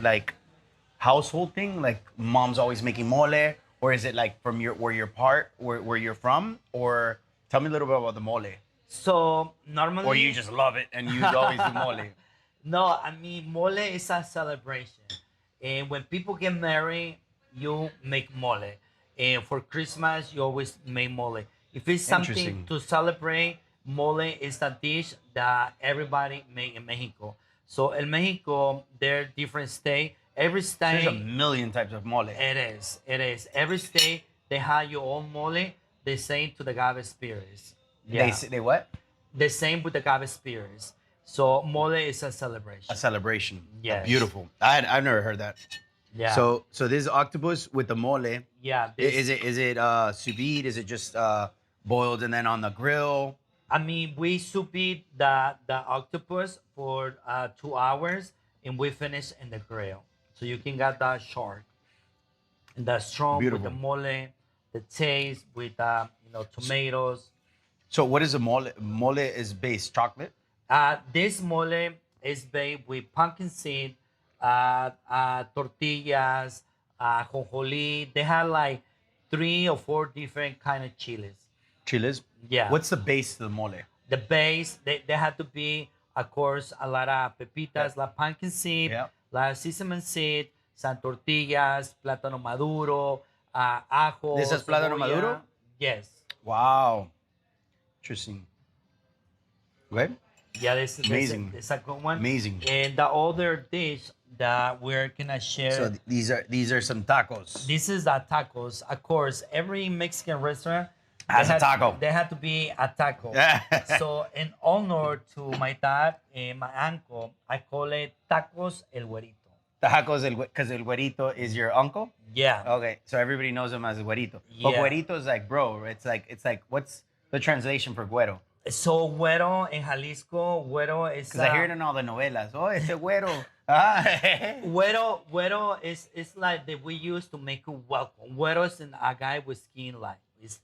household thing? Like mom's always making mole, or is it like from where you're from? Or tell me a little bit about the mole. So normally, Or you just love it and you always do mole. no, I mean mole is a celebration, and when people get married, you make mole, and for Christmas you always make mole. If it's something Interesting. to celebrate, mole is a dish that everybody make in Mexico. So in Mexico, there are different states. Every There's a state, million types of mole. it is. Every state they have your own mole. The same to the agave spirits. Yeah. They what? The same with the agave spirits. So mole is a celebration. A celebration. Yes. Beautiful. I've never heard that. Yeah. So this is octopus with the mole. yeah. Is it sous vide? Is it just boiled and then on the grill? I mean, we sous vide the octopus for 2 hours, and we finish in the grill. So you can get that short, and the strong Beautiful. with the mole, the taste with tomatoes. So what is the mole? Mole is based chocolate. This mole is made with pumpkin seed, tortillas, jonjoli. They have like 3 or 4 different kind of chilies. Chiles. Yeah. What's the base to the mole? The base, they have to be, of course, a lot of pepitas, la pumpkin seed, Yeah. la sesame seed, some tortillas, plátano maduro, ajo. This is plátano cebolla. maduro? Yes. Wow. Interesting. Okay. Yeah, this Amazing. is a good one. Amazing. And the other dish that we're gonna share. So these are some tacos. This is the tacos. Of course, every Mexican restaurant Has a had, taco. They had to be a taco. So in honor to my dad and my uncle, I call it tacos el güerito. Tacos, because el güerito is your uncle. Yeah. Okay, so everybody knows him as güerito. But Yeah. güerito is like bro. It's like what's the translation for güero? So güero in Jalisco, güero is Because I hear it in all the novelas. Oh, it's a güero. Ah. güero is like that we use to make you welcome. Güero is a guy with skin light.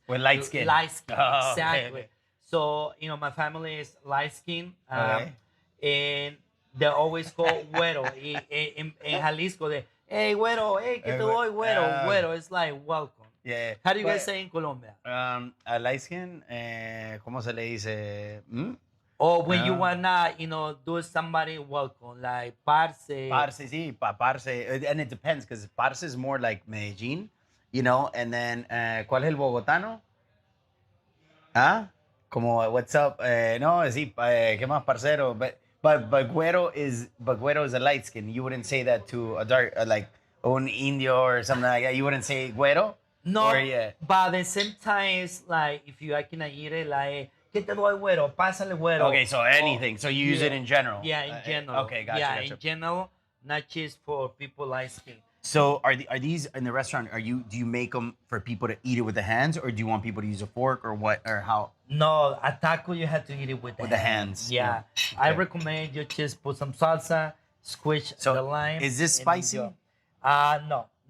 With light skin. Light skin, Oh, okay, exactly. okay. So my family is light skin, Okay. and they always call güero. In Jalisco, they hey güero, hey que te voy güero. Güero is like welcome. Yeah. How do you guys say in Colombia? A light skin, ¿cómo se le dice? Or when you Ah. wanna, do somebody welcome, like parce. Parce, sí, parce. And it depends, because parce is more like Medellin, and then, ¿cuál es el bogotano? ¿Ah? Como, what's up? No, sí, ¿qué más, parcero? But güero is a light skin. You wouldn't say that to a dark, like, un indio or something like that. You wouldn't say güero? No, Or, yeah. but at the same time, it's like if you can ir like, ¿qué te doy güero? Pásale güero. Okay, so anything. So you use it in general. Yeah, in general. Okay, gotcha. Yeah, gotcha. in general, not just for people light skin. So are these in the restaurant? Do you make them for people to eat it with the hands, or do you want people to use a fork, or what, or how? No, a taco you have to eat it with With the hands. Yeah, Yeah. I Okay. recommend you just put some salsa, squish So, the lime. is this and spicy? enjoy.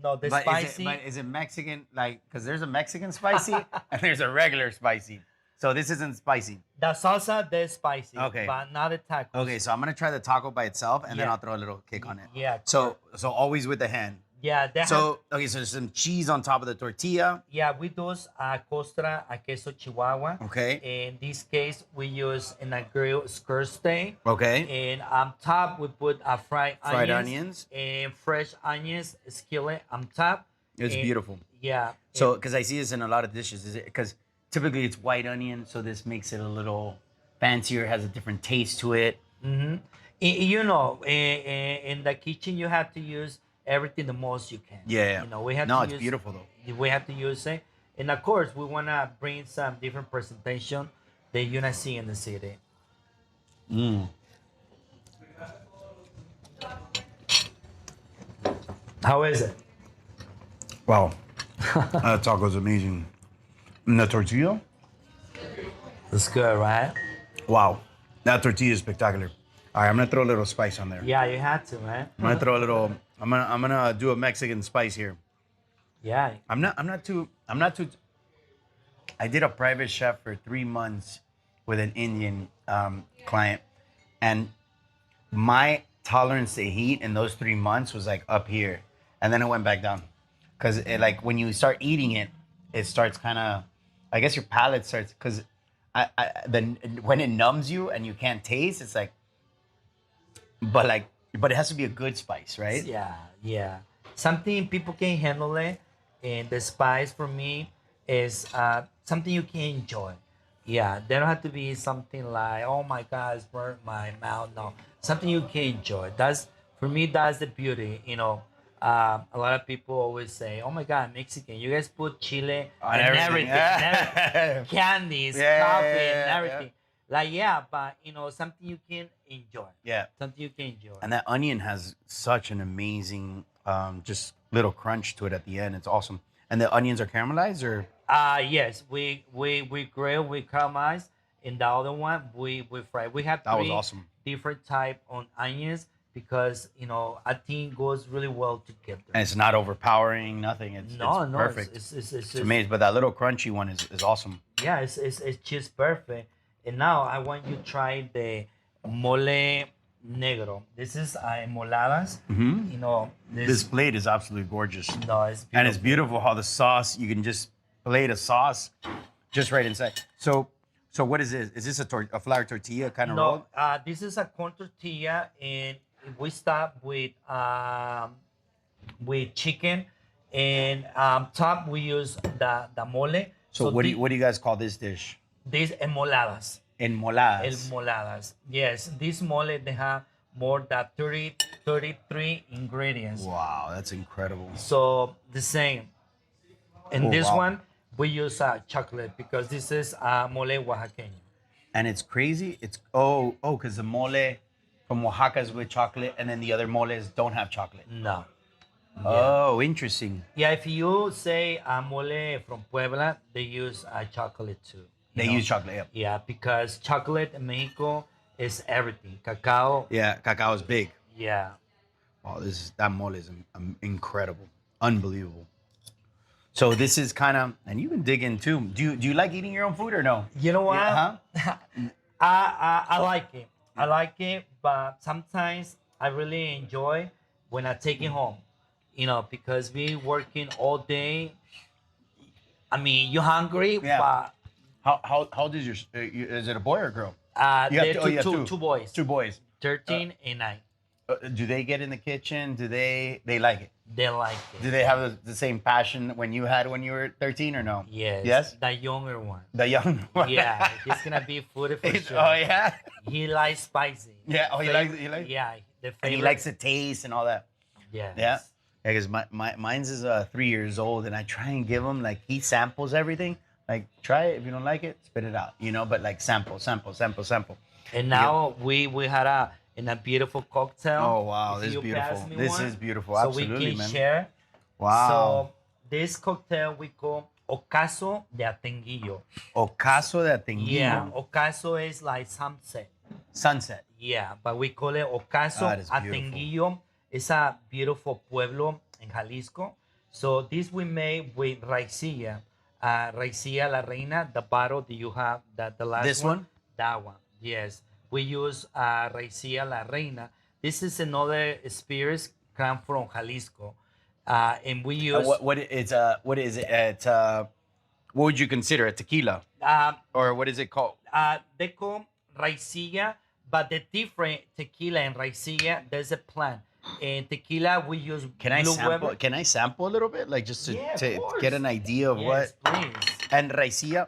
No, the But spicy. is it Mexican? Like, because there's a Mexican spicy and there's a regular spicy. So this isn't spicy. The salsa, they're spicy. Okay. But not the taco. Okay, so I'm gonna try the taco by itself, and then Yeah. I'll throw a little kick on it. Yeah. So always with the hand. Yeah, they have, So okay, so there's some cheese on top of the tortilla. yeah, we do a costra, a queso chihuahua. Okay. In this case, we use in a grill skirt steak. Okay. And on top, we put a fried onions. and fresh onions skillet on top. It's And- beautiful. Yeah. So, because I see this in a lot of dishes, is it because typically it's white onion, so this makes it a little fancier, has a different taste to it. in the kitchen, you have to use everything the most you can. Yeah. We have No, to it's use, beautiful though. We have to use it, and of course, we wanna bring some different presentation that you're not seeing in the city. How is it? Wow, that taco's amazing. And the tortilla? It's good, right? Wow, that tortilla is spectacular. All right, I'm gonna throw a little spice on there. Yeah, you had to, man. I'm gonna throw a little. I'm gonna do a Mexican spice here. Yeah. I'm not too. I did a private chef for 3 months with an Indian client, and my tolerance to heat in those 3 months was like up here, and then it went back down, because like when you start eating it, it starts kind of, I guess your palate starts, because when it numbs you and you can't taste, it's like, but it has to be a good spice, right? Yeah. Something people can handle it, and the spice for me is something you can enjoy. Yeah, they don't have to be something like, oh my God, it's burnt my mouth. No, something you can enjoy. That's for me. That's the beauty. A lot of people always say, oh my God, Mexican, you guys put chile On and everything. everything, candies, Yeah, coffee, yeah, and yeah. everything. Like but something you can enjoy. Yeah. Something you can enjoy. And that onion has such an amazing, just little crunch to it at the end. It's awesome. And the onions are caramelized, or? Yes, we grill, we caramelize, and the other one we fry. We have That was three awesome. different type on onions because I think goes really well together. And it's not overpowering, nothing. It's perfect. It's amazing. But that little crunchy one is awesome. yeah, it's just perfect. And now I want you to try the mole negro. This is moladas. This plate is absolutely gorgeous. No, it's And it's beautiful. beautiful how the sauce, you can just plate a sauce just right inside. So what is this? Is this a flour tortilla kind of roll? No, this is a corn tortilla, and we start with chicken, and top we use the mole. So what do you guys call this dish? These enmoladas. Enmoladas. Enmoladas. Yes, this mole they have more than 33 ingredients. Wow, that's incredible. So the same. In Oh, this wow. one, we use chocolate because this is mole oaxaqueño. And it's crazy. It's because the mole from Oaxaca is with chocolate, and then the other moles don't have chocolate. No. Yeah. Oh, interesting. Yeah, if you say mole from Puebla, they use chocolate too. They use chocolate. Yeah. Yeah, because chocolate in Mexico is everything. Cacao. Yeah, cacao is big. Yeah. Oh, that mole is incredible, unbelievable. So this is kind of, and you can dig in too. Do you like eating your own food or no? You know what? Yeah, I like it. I like it, but sometimes I really enjoy when I take it home. Because we working all day. I mean, you're hungry, Yeah. but How old is is it a boy or a girl? they're you have two boys, Two boys. 13 and 9. Do they get in the kitchen? Do they like it? They like it. Do they have the same passion when you had when you were 13 or no? Yes. Yes? The younger one. The young one. Yeah, he's gonna be foodie for sure. Oh yeah. He likes spicy. Yeah. Oh, he likes. Yeah, the favorite. And he likes the taste and all that. Yes. Yeah. Yeah, because mine's is 3 years old, and I try and give him like he samples everything. Like try it. If you don't like it, spit it out. But like sample. And now we had a beautiful cocktail. Oh wow, If this is you beautiful. pass me This one, is beautiful. so Absolutely, we can man. share. Wow. So this cocktail we call ocaso de atenguillo. Ocaso de Atenguillo. Yeah, ocaso is like sunset. Sunset. Yeah, but we call it ocaso That is beautiful. atenguillo. It's a beautiful pueblo in Jalisco. So this we made with raicilla. Raicilla la reina, the bottle that you have, the last This one? That one, yes. We use raicilla la reina. This is another spirit come from Jalisco. And we use... What is it? It's what would you consider a tequila? Or what is it called? They call raicilla, but the different tequila and raicilla, there's a plant. In tequila, we use Can I blue sample? Weber. Can I sample a little bit, like just Yeah, of to course. get an idea of Yes, what? please. And raicilla.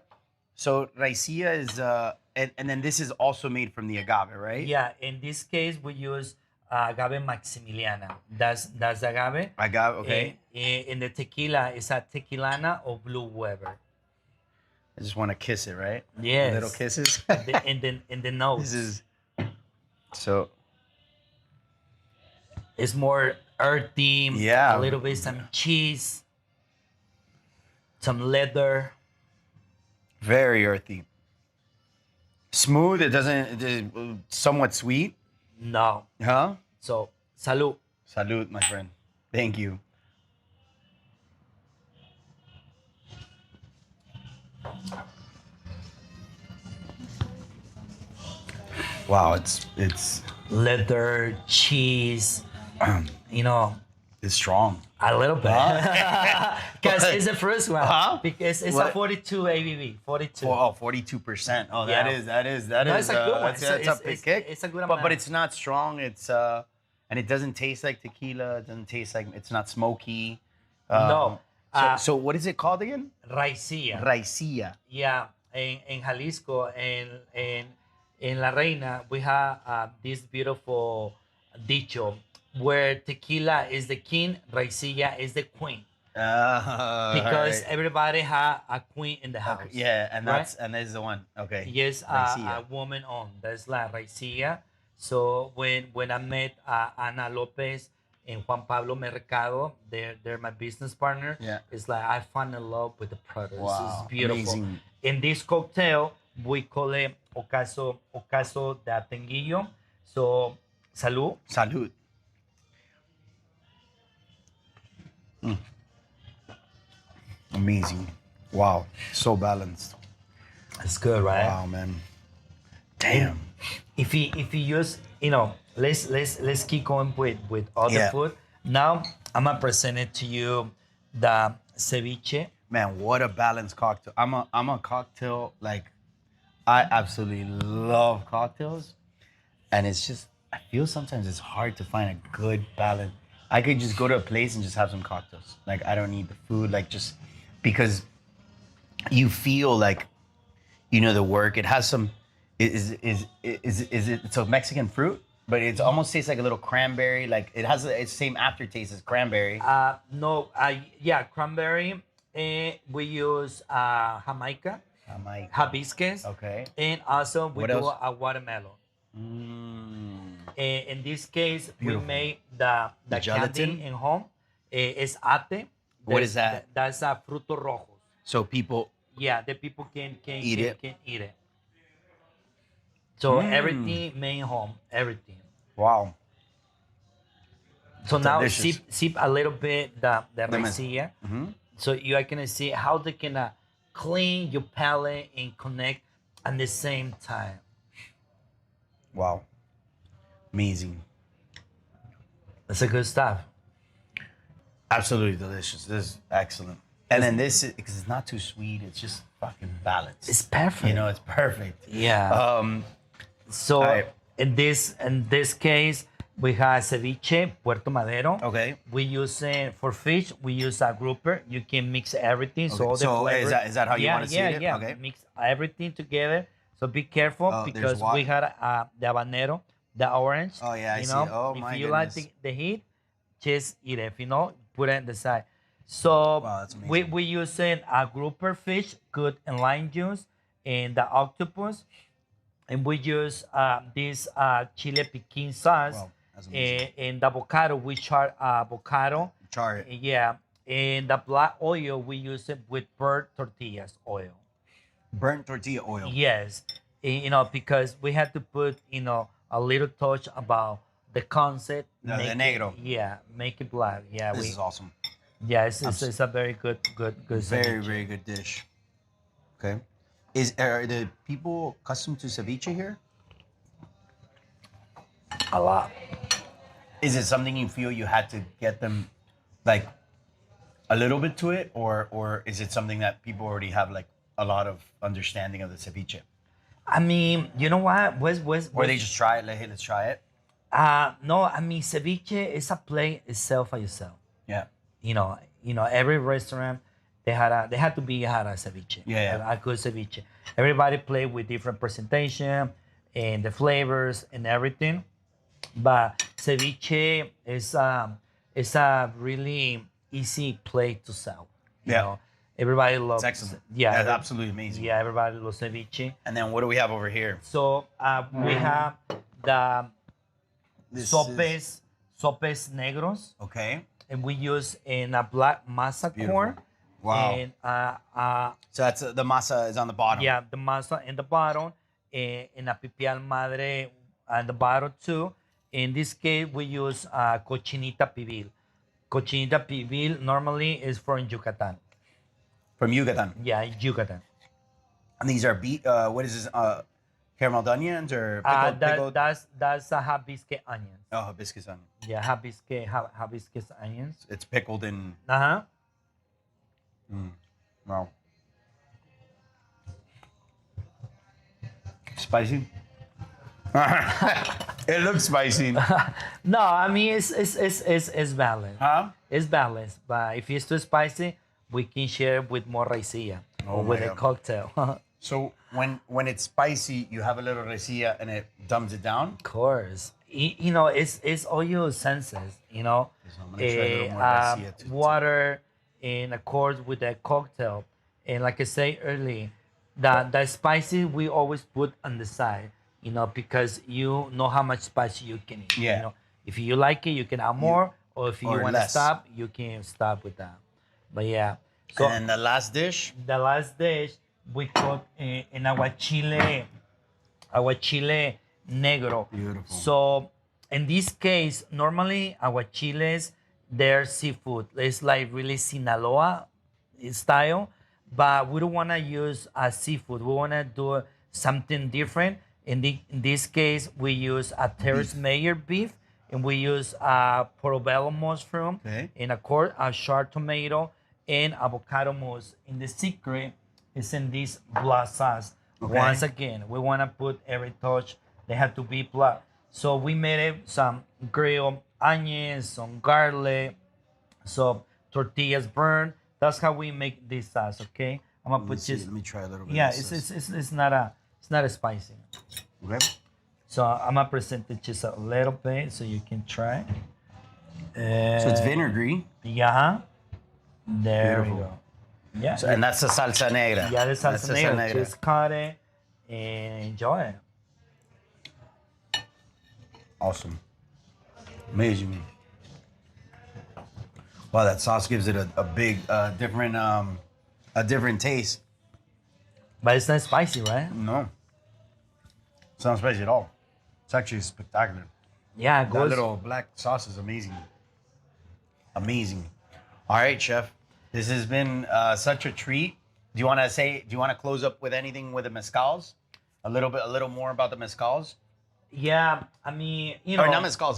So raicilla is and then this is also made from the agave, right? Yeah, in this case, we use agave maximiliana. That's the agave. Agave. Okay. In the tequila, it's a tequilana or blue Weber. I just want to kiss it, right? Yes. Little kisses. In the nose. This is so. It's more earthy. Yeah. A little bit some cheese, some leather. Very earthy. Smooth. It is somewhat sweet. No. Huh? So, salud. Salud, my friend. Thank you. Wow, it's Leather, cheese, it's strong. a little bit. Because it's the first one. Huh? Because it's What? a 42 ABV. 42. Oh, 42%. Oh, Yeah. that is No, it's a good one. That's a big kick. It's a good But amount. it's not strong. It's and it doesn't taste like tequila. It doesn't taste like it's not smoky. No. So what is it called again? Raicilla. Raicilla. Yeah, in Jalisco and in La Reina, we have this beautiful dicho where tequila is the king, raicilla is the queen. Because everybody has a queen in the house. Yeah, and right? and this is the one. Okay. Yes, Raicilla. a woman on. That's la raicilla. So when I met Ana Lopez and Juan Pablo Mercado, they're my business partner. Yeah. It's like I fell in love with the product. Wow, This is beautiful. amazing. In this cocktail, we call it ocaso de atenguillo. So, salud. Salud. Amazing. Wow. So balanced. It's good, right? Wow, man. Damn. If you use, let's keep going with other Yeah. food. Now I'm gonna present it to you the ceviche. Man, what a balanced cocktail. I'm a cocktail, like, I absolutely love cocktails. And it's just, I feel sometimes it's hard to find a good balance. I could just go to a place and just have some cocktails. Like, I don't need the food, like, just because you feel like, the work. It has some, is it, it's a Mexican fruit? but it almost tastes like a little cranberry. Like it has its same aftertaste as cranberry. No, yeah, cranberry. We use Jamaica, Jamaica. hibiscus, Okay. and also we What do else? a watermelon. Mm, In this case, we Beautiful. made the gelatin? candy in home. It's ate. What is that? That's a fruto rojos. so people Yeah, the people Eat it? can eat it. So Mm. everything made in home, everything. wow. So now Delicious. sip a little bit the Lemon. raicilla. Mhm. So you are gonna see how they can clean your palate and connect at the same time. Wow. Amazing. That's a good stuff. Absolutely delicious. This is excellent. And then this is because it's not too sweet. It's just fucking balanced. It's perfect. You know, it's perfect. Yeah. So Alright. in this case, we have ceviche, Puerto Madero. Okay. We use for fish. We use a grouper. You can mix everything. So Okay. all the So flavors. is that how you want to see it? Yeah. Okay. Mix everything together. So be careful Oh, there's because water. we had the habanero, the orange. Oh, yeah, I you see know, it. Oh, if my you like goodness. the heat, just eat it. If you know, put it on the side. So Wow, that's amazing. we using a grouper fish, good and lime juice, and the octopus, and we use this chile piquin sauce. Wow, that's amazing. And the avocado, we char avocado. Char it. Yeah, and the black oil we use it with burnt tortillas oil. Burnt tortilla oil. Yes, you know, because we had to put a little touch about the concept. The make it- negro. Yeah, make it black. Yeah, This is awesome. yeah, it's a very good Very, ceviche. very good dish. Okay. Are the people accustomed to ceviche here? A lot. Is it something you feel you had to get them like a little bit to it, or is it something that people already have like a lot of understanding of the ceviche? I mean, you know what? Or they just try it, like, hey, let's try it. No, I mean ceviche is a play itself by yourself. Yeah. Every restaurant they had to be had a ceviche. Yeah. A good ceviche. Everybody play with different presentation and the flavors and everything. But ceviche is a really easy plate to sell. You Yeah. know, everybody loves. It's excellent. Yeah, That's absolutely amazing. yeah, everybody loves ceviche. And then what do we have over here? So we have the This sopes negros, okay. and we use in a black masa Beautiful. corn. Wow. And So that's the masa is on the bottom. yeah, the masa in the bottom, and a pipial madre at the bottom too. In this case, we use cochinita pibil. Cochinita pibil normally is from Yucatan. From Yucatan. Yeah, Yucatan. And these are what is this? Carameled onions or pickled? That's a hibiscus onions. Oh, hibiscus onion. Yeah, hibiscus onions. It's pickled in. Uh-huh. Wow. Spicy. It looks spicy. No, I mean it's balanced. Huh? It's balanced, but if it's too spicy, we can share with more raicilla Oh or with my a God. cocktail. Of So when it's spicy, you have a little raicilla and it dumbs it down. course, it's all your senses. So I'm gonna try a little more raicilla too. Water, and of course with the cocktail, and like I said earlier, the spicy we always put on the side. Because you know how much spice you can eat. Yeah. If you like it, you can add more, or if you or want to less. stop, you can stop with that. But yeah, so And the last dish. the last dish we cook in our chile negro. Beautiful. So in this case, normally our chiles, they're seafood. It's like really Sinaloa style, but we don't want to use seafood. We want to do something different. In this case, we use a terrace mayor beef, and we use portobello mushroom, Okay. and of course a sharp tomato and avocado mousse. And the secret is in this blood sauce. Okay. Once again, we want to put every touch. They have to be blood. So we made it some grilled onions, some garlic, some tortillas burned. That's how we make this sauce. Okay, I'm gonna Let me put see. just Let me try a little bit. yeah. of this. It's not a spicy. Okay. So I'm gonna present it just a little bit so you can try. So it's vinegary. Yeah, there we Beautiful. go. Yeah, So, and that's the salsa negra. yeah, the That's salsa the negra. salsa negra. Just cut it and enjoy it. Awesome. Amazing. Wow, that sauce gives it a big, a different taste. But it's not spicy, right? No, it's not spicy at all. It's actually spectacular. Yeah, it That goes. little black sauce is amazing. Amazing. All right, chef. This has been such a treat. Do you want to say? Do you want to close up with anything with the mezcals? A little more about the mezcals, Yeah, I mean, or not mezcals?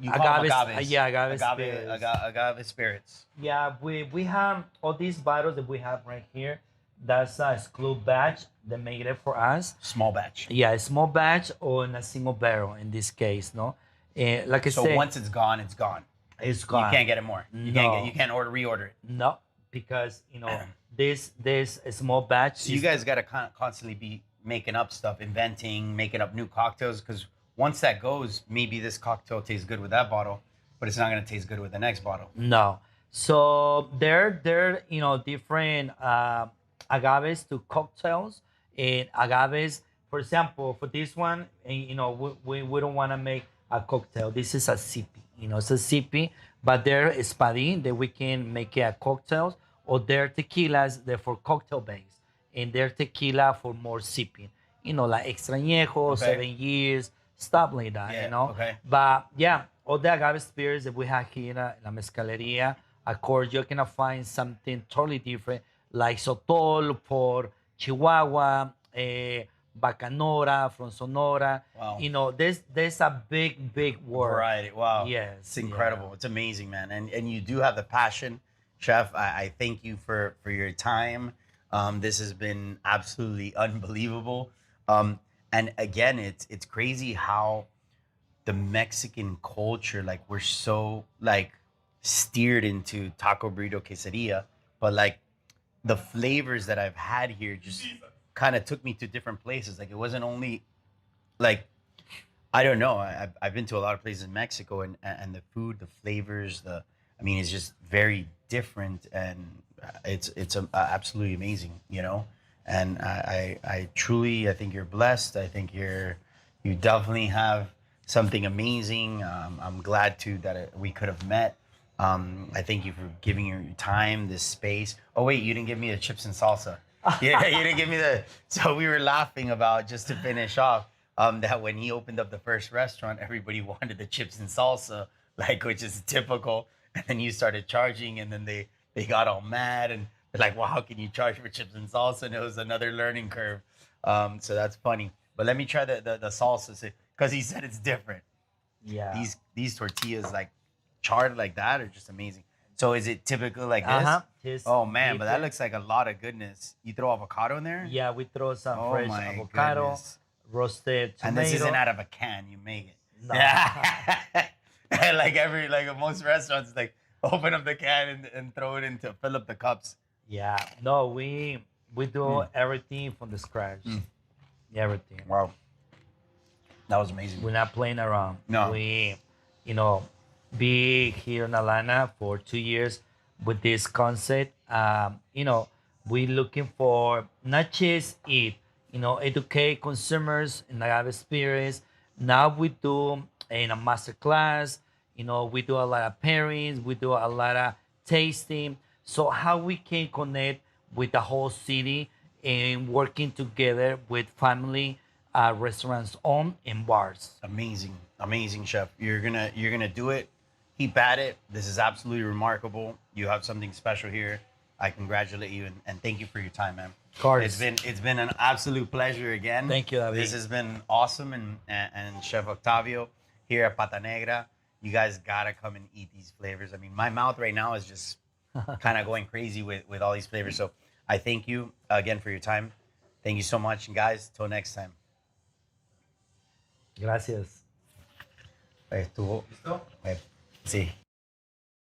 You call them agaves. yeah, agave spirits. Agave spirits. Yeah, we have all these bottles that we have right here. That's a exclusive batch that made it for us. Small batch. Yeah, a small batch or in a single barrel in this case, no. Like I So said, once it's gone, it's gone. it's gone. You can't get it more. You No. can't get. You can't reorder it. No, because this small batch. So you guys got to constantly be making up stuff, inventing, making up new cocktails. Because once that goes, maybe this cocktail tastes good with that bottle, but it's not going to taste good with the next bottle. No. So they're different agaves to cocktails and agaves. For example, for this one, we don't want to make a cocktail. This is a sippy. It's a sippy, but they're espadín that we can make it a cocktails, or they're tequilas. They're for cocktail base, and they're tequila for more sipping. Like extrañejo, Okay. 7 years, stuff like that. Yeah, okay. But yeah, all the agave spirits that we have here in La Mezcaleria, of course, you're gonna find something totally different, like Sotol for Chihuahua, Bacanora from Sonora. Wow. There's a big world. Variety. Wow. Yes, It's incredible. yeah. It's amazing, man. And you do have the passion, chef. I thank you for your time. This has been absolutely unbelievable. And again, it's crazy how the Mexican culture, like we're so like steered into taco burrito quesadilla, but like the flavors that I've had here just kind of took me to different places. Like it wasn't only like I don't know. I've been to a lot of places in Mexico, and the food, the flavors, I mean, it's just very different, and it's absolutely amazing, you know. And I truly, I think you're blessed. I think you definitely have something amazing. I'm glad too that we could have met. I thank you for giving your time, this space. Oh wait, you didn't give me the chips and salsa. Yeah, you didn't give me the. So we were laughing about, just to finish off, that when he opened up the first restaurant, everybody wanted the chips and salsa, like, which is typical. And then you started charging, and then they got all mad, and they're like, "Well, how can you charge for chips and salsa?" And it was another learning curve. So that's funny. But let me try the salsa, because he said it's different. Yeah. These tortillas, like charred like that, are just amazing. So is it typical like this? Just Oh man, but that different. looks like a lot of goodness. You throw avocado in there? Yeah, we throw some Oh fresh my avocado, goodness. roasted tomato. And this isn't out of a can. You make it. No. Yeah. like most restaurants, like open up the can and throw it into, fill up the cups. Yeah, no, we do Mm. everything from the scratch. Everything. Wow. That was amazing. We're not playing around. No. We, be here in Atlanta for 2 years with this concept. We looking for not just eat, educate consumers in agave spirits. Now we do in a master class. We do a lot of pairings. We do a lot of tasting. So how we can connect with the whole city and working together with family restaurants on and bars. Amazing, chef. You're gonna do it. Keep at it. This is absolutely remarkable. You have something special here. I congratulate you, and thank you for your time, man. Of course. It's been an absolute pleasure again. Thank you, David. This has been awesome, and Chef Octavio here at Pata Negra. You guys gotta come and eat these flavors. I mean, my mouth right now is just kind of going crazy with all these flavors. So I thank you again for your time. Thank you so much, and guys, till next time. Gracias. Estuvo. Sí.